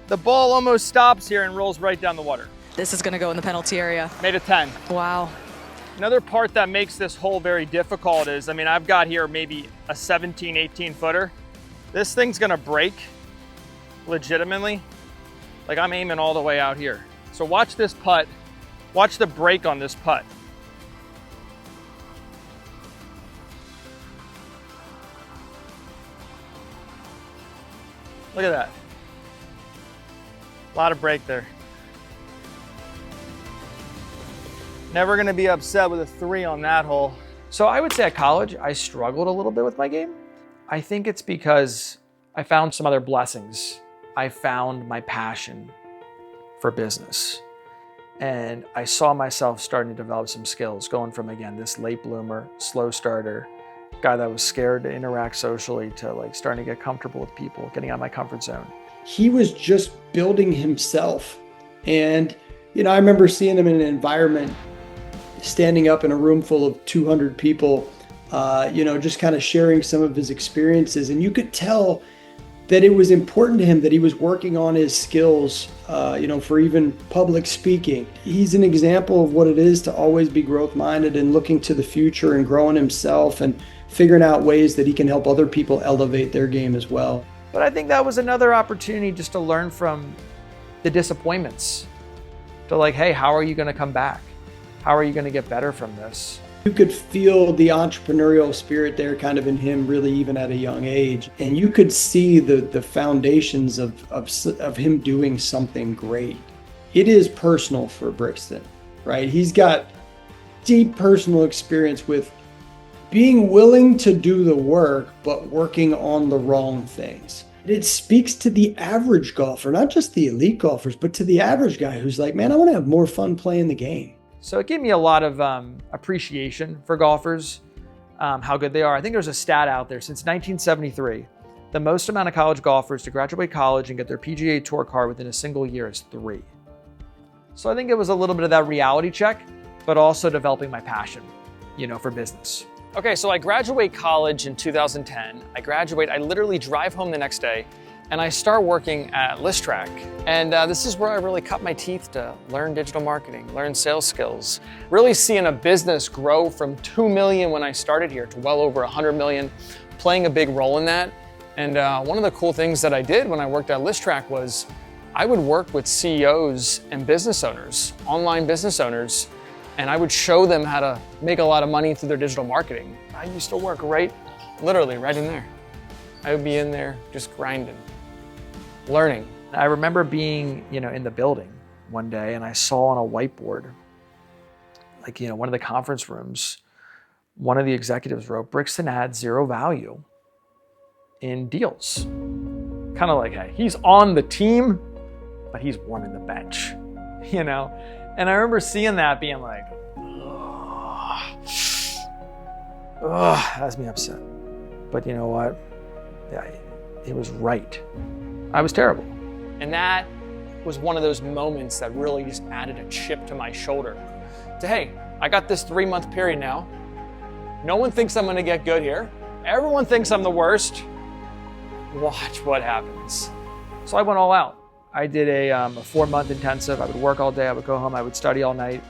The ball almost stops here and rolls right down the water. This is gonna go in the penalty area. Made a 10. Wow. Another part that makes this hole very difficult is, I mean, I've got here maybe a 17, 18 footer. This thing's gonna break legitimately. Like I'm aiming all the way out here. So watch this putt. Watch the break on this putt. Look at that. A lot of break there. Never gonna be upset with a 3 on that hole. So I would say at college, I struggled a little bit with my game. I think it's because I found some other blessings. I found my passion for business. And I saw myself starting to develop some skills, going from, again, this late bloomer, slow starter, guy that was scared to interact socially to like starting to get comfortable with people, getting out of my comfort zone. He was just building himself. And, you know, I remember seeing him in an environment, standing up in a room full of 200 people, you know, just kind of sharing some of his experiences. And you could tell that it was important to him that he was working on his skills, you know, for even public speaking. He's an example of what it is to always be growth-minded and looking to the future and growing himself and figuring out ways that he can help other people elevate their game as well. But I think that was another opportunity just to learn from the disappointments. To like, hey, how are you gonna come back? How are you gonna get better from this? You could feel the entrepreneurial spirit there kind of in him really even at a young age. And you could see the foundations of him doing something great. It is personal for Brixton, right? He's got deep personal experience with being willing to do the work, but working on the wrong things. It speaks to the average golfer, not just the elite golfers, but to the average guy who's like, man, I want to have more fun playing the game. So it gave me a lot of appreciation for golfers, how good they are. I think there's a stat out there, since 1973, the most amount of college golfers to graduate college and get their PGA Tour card within a single year is 3. So I think it was a little bit of that reality check, but also developing my passion, you know, for business. Okay, so I graduate college in 2010. I literally drive home the next day and I start working at ListTrack. And this is where I really cut my teeth to learn digital marketing, learn sales skills, really seeing a business grow from 2 million when I started here to well over 100 million, playing a big role in that. And one of the cool things that I did when I worked at ListTrack was I would work with CEOs and business owners, online business owners, and I would show them how to make a lot of money through their digital marketing. I used to work literally right in there. I would be in there just grinding, learning. I remember being, in the building one day, and I saw on a whiteboard, one of the conference rooms, one of the executives wrote, "Brixton adds zero value in deals." Kind of like, hey, he's on the team, but he's warming the bench, And I remember seeing that being like, that has me upset. But you know what? Yeah, it was right. I was terrible. And that was one of those moments that really just added a chip to my shoulder. To, hey, I got this 3-month period now. No one thinks I'm gonna get good here. Everyone thinks I'm the worst. Watch what happens. So I went all out. I did a 4-month intensive. I would work all day, I would go home, I would study all night,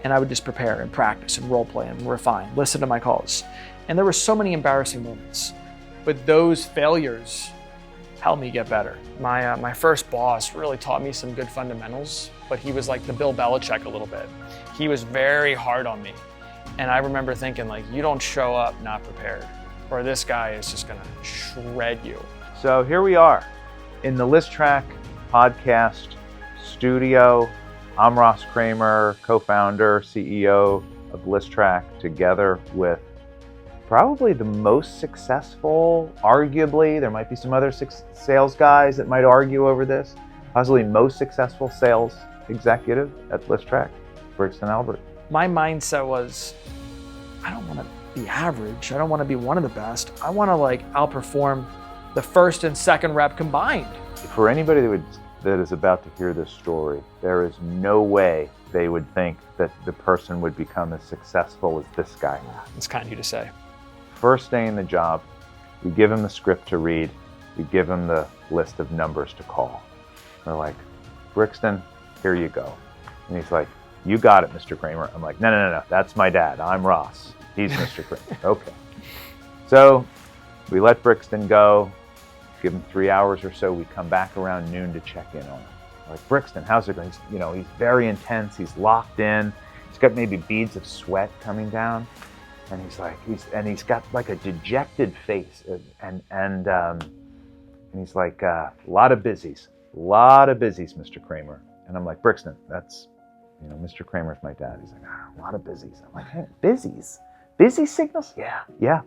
and I would just prepare and practice and role play and refine, listen to my calls. And there were so many embarrassing moments, but those failures helped me get better. My first boss really taught me some good fundamentals, but he was like the Bill Belichick a little bit. He was very hard on me. And I remember thinking, you don't show up not prepared, or this guy is just gonna shred you. So here we are in the ListTrack podcast studio. I'm Ross Kramer, co-founder, CEO of ListTrack, together with probably the most successful, arguably, there might be some other sales guys that might argue over this, possibly most successful sales executive at ListTrack, Brixton Albert. My mindset was, I don't want to be average. I don't want to be one of the best. I want to outperform the first and second rep combined. For anybody that is about to hear this story, there is no way they would think that the person would become as successful as this guy. It's kind of you to say. First day in the job, we give him the script to read. We give him the list of numbers to call. We're like, Brixton, here you go. And he's like, you got it, Mr. Kramer. I'm like, no, that's my dad. I'm Ross. He's Mr. Kramer. Okay. So we let Brixton go. Give him 3 hours or so. We come back around noon to check in on him. We're like, Brixton, how's it going? He's very intense. He's locked in. He's got maybe beads of sweat coming down. And he's got a dejected face, and he's like, a lot of busies, Mr. Kramer. And I'm like, Brixton, that's, Mr. Kramer's my dad. He's like, a lot of busies. I'm like, hey, busies? Busy signals? Yeah.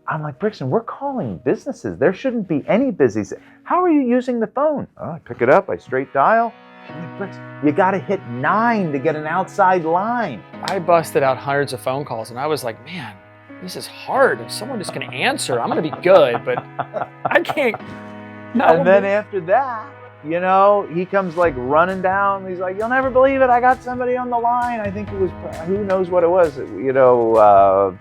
I'm like, Brixton, we're calling businesses. There shouldn't be any busies. How are you using the phone? Oh, I pick it up, I straight dial. I'm like, Brixton, you gotta hit 9 to get an outside line. I busted out hundreds of phone calls and I was like, man, this is hard. If someone just can answer, I'm gonna be good, but I can't. And then after that, he comes running down. He's like, you'll never believe it. I got somebody on the line. I think it was, who knows what it was,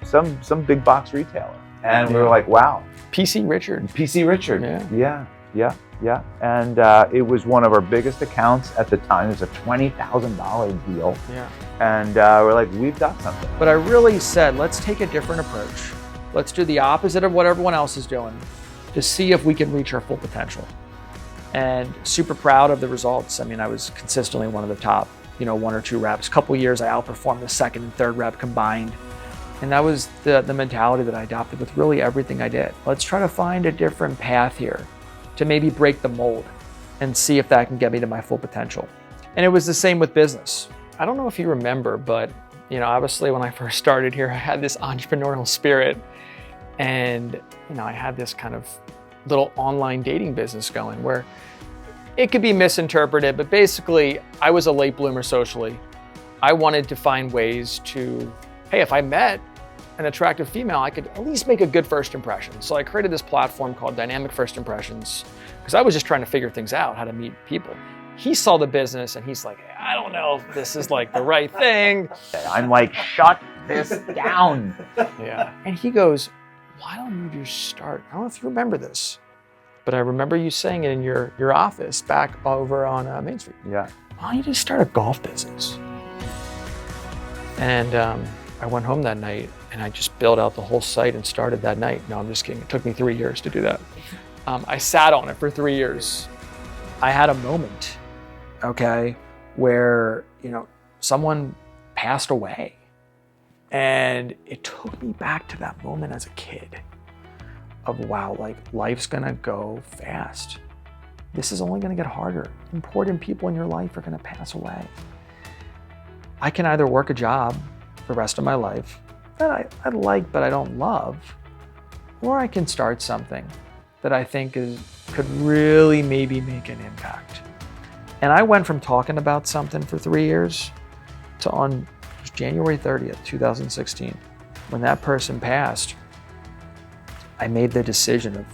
some big box retailer. And we were like, wow. PC Richard. Yeah. And it was one of our biggest accounts at the time. It was a $20,000 deal. Yeah. And we're like, we've got something. But I really said, let's take a different approach. Let's do the opposite of what everyone else is doing to see if we can reach our full potential. And super proud of the results. I mean, I was consistently one of the top, 1 or 2 reps. A couple years, I outperformed the second and third rep combined. And that was the mentality that I adopted with really everything I did. Let's try to find a different path here to maybe break the mold and see if that can get me to my full potential. And it was the same with business. I don't know if you remember, but obviously when I first started here, I had this entrepreneurial spirit and I had this kind of little online dating business going where it could be misinterpreted, but basically I was a late bloomer socially. I wanted to find ways to, hey, if I met an attractive female, I could at least make a good first impression. So I created this platform called Dynamic First Impressions because I was just trying to figure things out, how to meet people. He saw the business and he's like, I don't know if this is the right thing. I'm like, shut this down. Yeah. And he goes, why don't you just start? I don't know if you remember this, but I remember you saying it in your office back over on Main Street. Yeah. Why don't you just start a golf business? And I went home that night and I just built out the whole site and started that night. No, I'm just kidding. It took me 3 years to do that. I sat on it for 3 years. I had a moment, okay, where, someone passed away. And it took me back to that moment as a kid of, wow, like life's gonna go fast. This is only gonna get harder. Important people in your life are gonna pass away. I can either work a job the rest of my life that I like but I don't love, or I can start something that I think could really maybe make an impact. And I went from talking about something for 3 years to on January 30th, 2016, when that person passed, I made the decision of,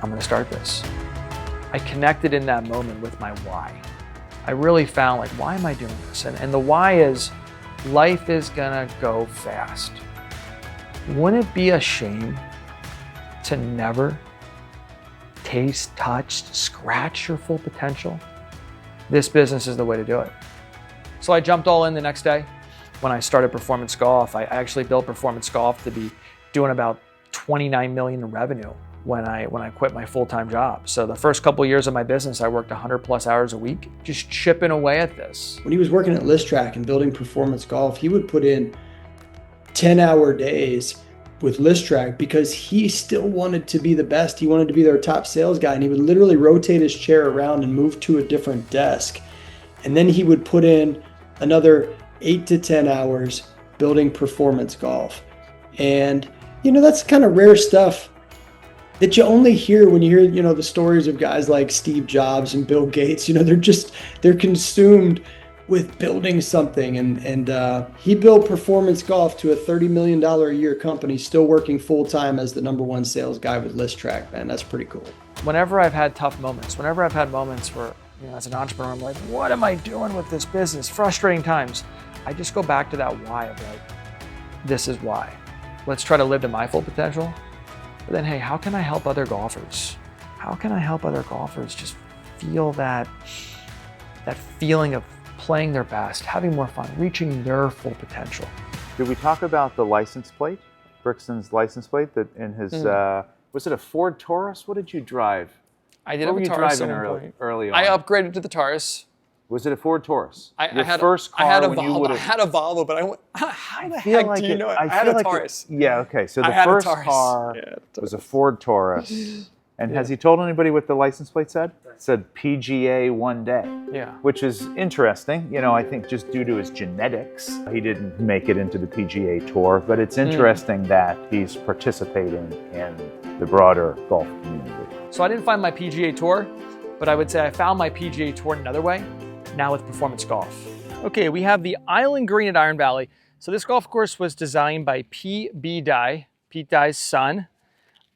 I'm gonna start this. I connected in that moment with my why. I really found like, why am I doing this? And the why is, life is gonna go fast. Wouldn't it be a shame to never taste, touch, scratch your full potential? This business is the way to do it. So I jumped all in the next day. When I started Performance Golf, I actually built Performance Golf to be doing about 29 million in revenue when I quit my full-time job. So the first couple of years of my business, I worked 100 plus hours a week, just chipping away at this. When he was working at List Track and building Performance Golf, he would put in 10-hour days with List Track because he still wanted to be the best. He wanted to be their top sales guy, and he would literally rotate his chair around and move to a different desk. And then he would put in another 8 to 10 hours building Performance Golf. And, you know, that's kind of rare stuff that you only hear when you hear, you know, the stories of guys like Steve Jobs and Bill Gates. You know, they're consumed with building something. And he built Performance Golf to a $30 million a year company, still working full-time as the #1 sales guy with List Track, man. That's pretty cool. Whenever I've had tough moments, whenever I've had moments where, you know, as an entrepreneur, I'm like, what am I doing with this business? Frustrating times. I just go back to that why of like, this is why. Let's try to live to my full potential. But then, hey, how can I help other golfers? How can I help other golfers just feel that feeling of playing their best, having more fun, reaching their full potential? Did we talk about the license plate, Brixton's license plate that in his, was it a Ford Taurus? What did you drive? I did what have were a you Taurus driving early on? I upgraded to the Taurus. Was it a Ford Taurus? I had first car I had a when Volvo. you would I had a Volvo, but I went, how the feel heck like do you it- know it? I I had feel a like it- Taurus. Yeah, okay. So I the had a first Taurus. car Yeah, was a Ford Taurus. And has he told anybody what the license plate said? It said PGA one day. Yeah. Which is interesting. You know, I think just due to his genetics, he didn't make it into the PGA Tour. But it's interesting that he's participating in the broader golf community. So I didn't find my PGA Tour, but I would say I found my PGA Tour another way, now with Performance Golf. Okay, we have the Island Green at Iron Valley. So this golf course was designed by P.B. Dye, Pete Dye's son.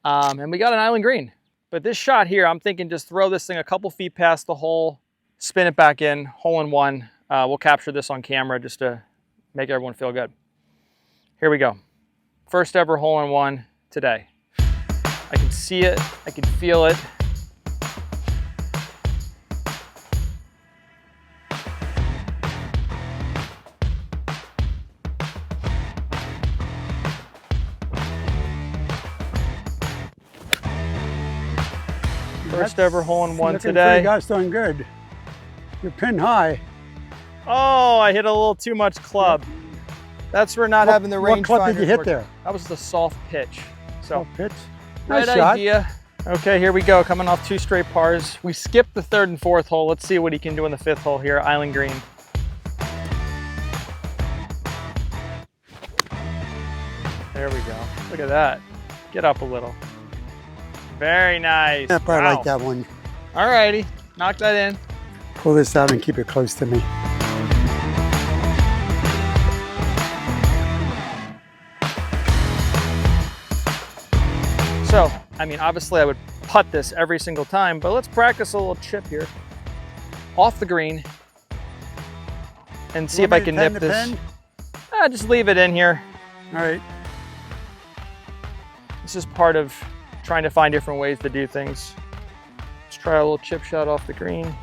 And we got an Island Green. But this shot here, I'm thinking just throw this thing a couple feet past the hole, spin it back in, hole in one. We'll capture this on camera just to make everyone feel good. Here we go. First ever hole in one today. I can see it, I can feel it. First ever hole in one today. You guys doing good. You're pin high. Oh, I hit a little too much club. That's for not having the range. What club did you hit there? That was the soft pitch. So, Soft pitch. right Nice shot. idea. Okay, here we go. Coming off 2 straight pars. We skipped the 3rd and 4th hole. Let's see what he can do in the 5th hole here. Island Green. There we go. Look at that. Get up a little. Very nice. Yep, I like that one. All righty. Knock that in. Pull this out and keep it close to me. So, I mean, obviously I would putt this every single time, but let's practice a little chip here. Off the green. And see if I can nip this. Just leave it in here. All right. This is part of trying to find different ways to do things. Let's try a little chip shot off the green.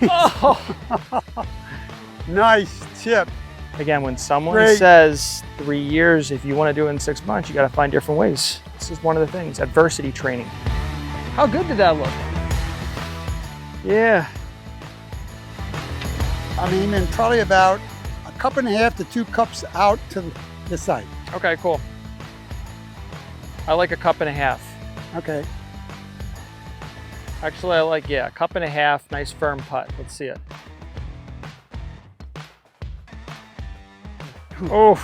Oh. Nice chip. Again, when someone Great. says 3 years, if you want to do it in 6 months, you got to find different ways. This is one of the things, adversity training. How good did that look? Yeah. I'm aiming probably about 1.5 to 2 cups out to the side. Okay, cool. I like 1.5 cups. Okay. Actually, I like, yeah, 1.5 cups, nice firm putt. Let's see it. Oh,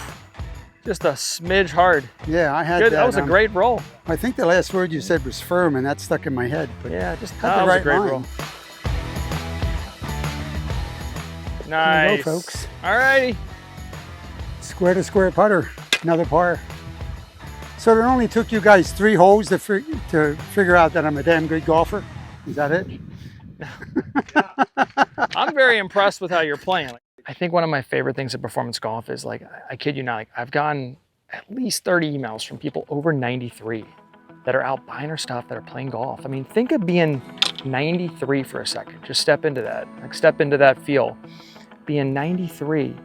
just a smidge hard. Yeah, I had Good, that was a great roll. I think the last word you said was firm, and that stuck in my head. But Yeah, just had that the was right a great line. roll. There you Nice. go, folks. All righty. Square to square putter, another par. So it only took you guys 3 holes to figure out that I'm a damn good golfer. Is that it? I'm very impressed with how you're playing. I think one of my favorite things at performance golf is, like, I kid you not, like, I've gotten at least 30 emails from people over 93 that are out buying our stuff, that are playing golf. I mean, think of being 93 for a second. Just step into that, like step into that feel. Being 93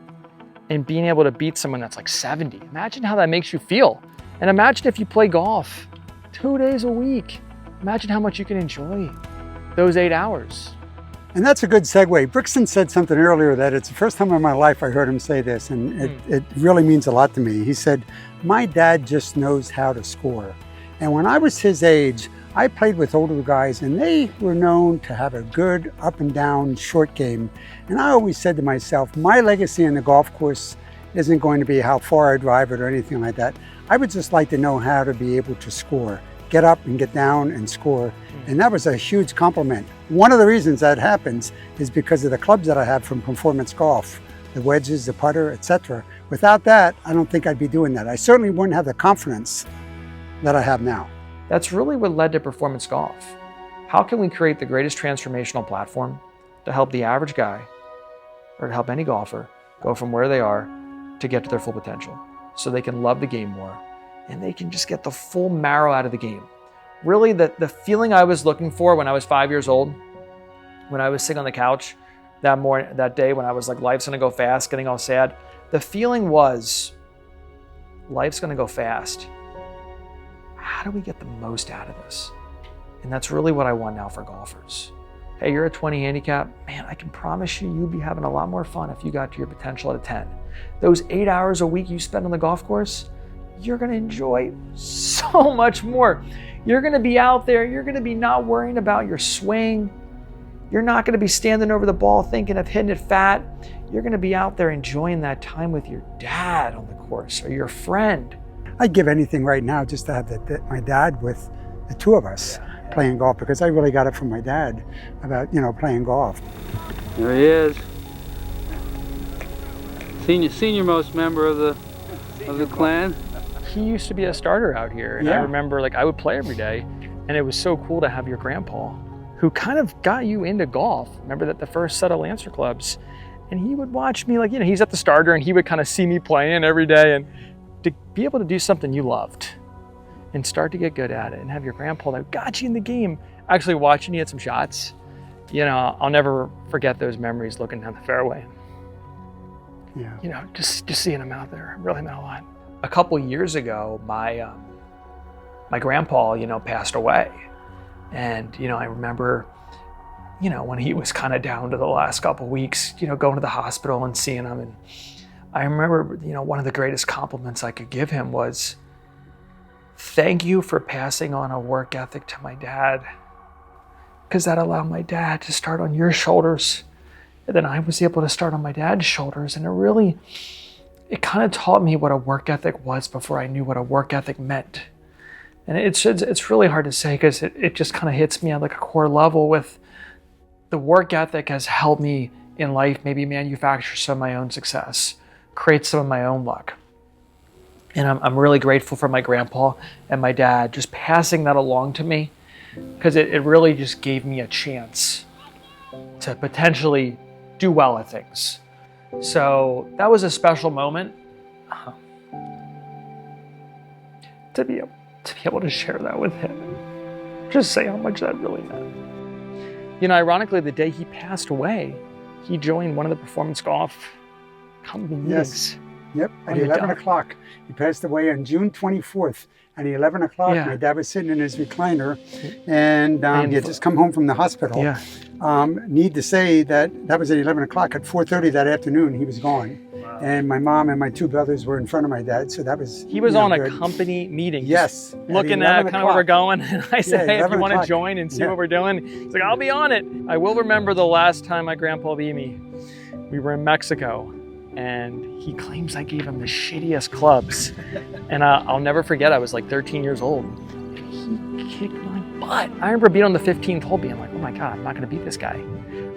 and being able to beat someone that's like 70. Imagine how that makes you feel. And imagine if you play golf 2 days a week. Imagine how much you can enjoy those 8 hours. And that's a good segue. Brixton said something earlier that it's the first time in my life I heard him say this, and it really means a lot to me. He said, my dad just knows how to score. And when I was his age, I played with older guys, and they were known to have a good up and down short game. And I always said to myself, my legacy in the golf course isn't going to be how far I drive it or anything like that. I would just like to know how to be able to score, get up and get down and score. And that was a huge compliment. One of the reasons that happens is because of the clubs that I have from performance golf, the wedges, the putter, etc. Without that, I don't think I'd be doing that. I certainly wouldn't have the confidence that I have now. That's really what led to performance golf. How can we create the greatest transformational platform to help the average guy, or to help any golfer, go from where they are to get to their full potential, so they can love the game more and they can just get the full marrow out of the game. Really, the feeling I was looking for when I was 5 years old, when I was sitting on the couch that day when I was like, life's gonna go fast, getting all sad, the feeling was, life's gonna go fast. How do we get the most out of this? And that's really what I want now for golfers. Hey, you're a 20 handicap, man, I can promise you, you'll be having a lot more fun if you got to your potential at a 10. Those 8 hours a week you spend on the golf course, you're gonna enjoy so much more. You're gonna be out there, you're gonna be not worrying about your swing. You're not gonna be standing over the ball thinking of hitting it fat. You're gonna be out there enjoying that time with your dad on the course or your friend. I'd give anything right now just to have my dad with the two of us playing golf, because I really got it from my dad about, playing golf. There he is. Senior most member of the clan. He used to be a starter out here, and I remember, like, I would play every day, and it was so cool to have your grandpa, who kind of got you into golf. Remember that the first set of Lancer clubs, and he would watch me, like, he's at the starter, and he would kind of see me playing every day, and to be able to do something you loved and start to get good at it, and have your grandpa that got you in the game, actually watching you hit some shots, I'll never forget those memories looking down the fairway. Yeah. Just seeing him out there really meant a lot. A couple years ago, my grandpa, passed away. And, I remember, when he was kind of down to the last couple weeks, going to the hospital and seeing him. And I remember, one of the greatest compliments I could give him was, thank you for passing on a work ethic to my dad, because that allowed my dad to start on your shoulders. And then I was able to start on my dad's shoulders. And it kind of taught me what a work ethic was before I knew what a work ethic meant. And it's really hard to say, because it just kind of hits me at like a core level with the work ethic has helped me in life maybe manufacture some of my own success, create some of my own luck. And I'm really grateful for my grandpa and my dad just passing that along to me, because it really just gave me a chance to potentially do well at things. So that was a special moment to be able to share that with him and just say how much that really meant. Ironically, the day he passed away, he joined one of the performance golf company Yes. meetings. Yep, Oh, at your 11 dad. o'clock. He passed away on June 24th. At 11 o'clock, Yeah. my dad was sitting in his recliner, and he had Painful. just come home from the hospital. Yeah. Need to say that was at 11 o'clock. At 4:30 that afternoon, he was gone. Wow. And my mom and my two brothers were in front of my dad, so that was He was you know, on a good. company meeting. Yes. Looking at kind of where we're going. And I said, Yeah, hey, if you 11 want to o'clock. join and see Yeah. what we're doing, he's like, I'll be on it. I will remember the last time my grandpa beat me. We were in Mexico, and he claims I gave him the shittiest clubs. And I'll never forget, I was like 13 years old. And he kicked my butt. I remember being on the 15th hole being like, oh my God, I'm not gonna beat this guy.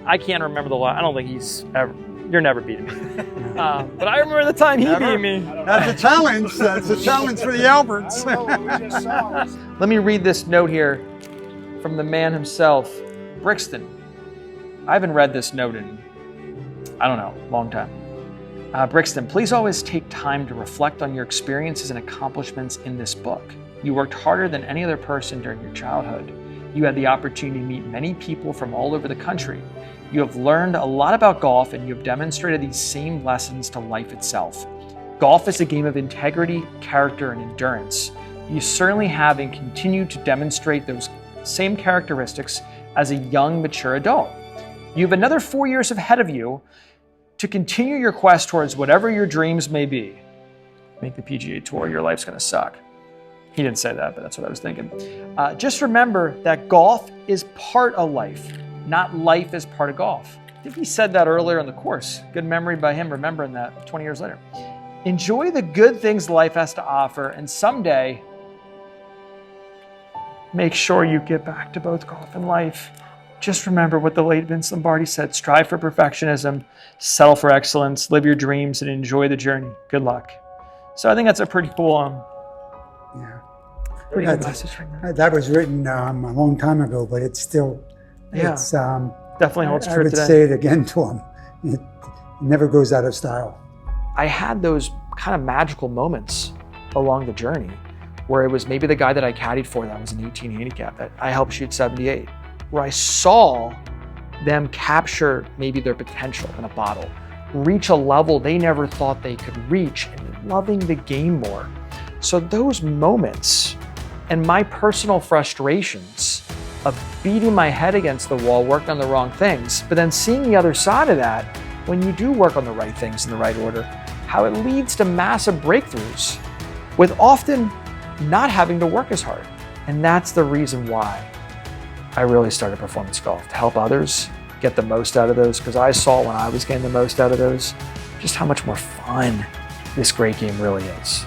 I can't remember the last, I don't think you're never beating me. But I remember the time he beat me. That's a challenge. That's a challenge for the Alberts. Let me read this note here from the man himself, Brixton. I haven't read this note in, I don't know, a long time. Brixton, please always take time to reflect on your experiences and accomplishments in this book. You worked harder than any other person during your childhood. You had the opportunity to meet many people from all over the country. You have learned a lot about golf, and you have demonstrated these same lessons to life itself. Golf is a game of integrity, character, and endurance. You certainly have and continue to demonstrate those same characteristics as a young, mature adult. You have another 4 years ahead of you to continue your quest towards whatever your dreams may be. Make the PGA Tour, your life's gonna suck. He didn't say that, but that's what I was thinking. Just remember that golf is part of life, not life is part of golf. I think he said that earlier in the course. Good memory by him remembering that 20 years later. Enjoy the good things life has to offer, and someday, make sure you get back to both golf and life. Just remember what the late Vince Lombardi said, strive for perfectionism, settle for excellence, live your dreams, and enjoy the journey. Good luck. So I think that's a pretty cool, pretty good message from him. That was written a long time ago, but it's still, it's definitely holds I true would today. say it again to him. It never goes out of style. I had those kind of magical moments along the journey where it was maybe the guy that I caddied for that was an 18 handicap that I helped shoot 78, where I saw them capture maybe their potential in a bottle, reach a level they never thought they could reach, and loving the game more. So those moments and my personal frustrations of beating my head against the wall, working on the wrong things, but then seeing the other side of that, when you do work on the right things in the right order, how it leads to massive breakthroughs with often not having to work as hard. And that's the reason why I really started performance golf, to help others get the most out of those, because I saw when I was getting the most out of those, just how much more fun this great game really is.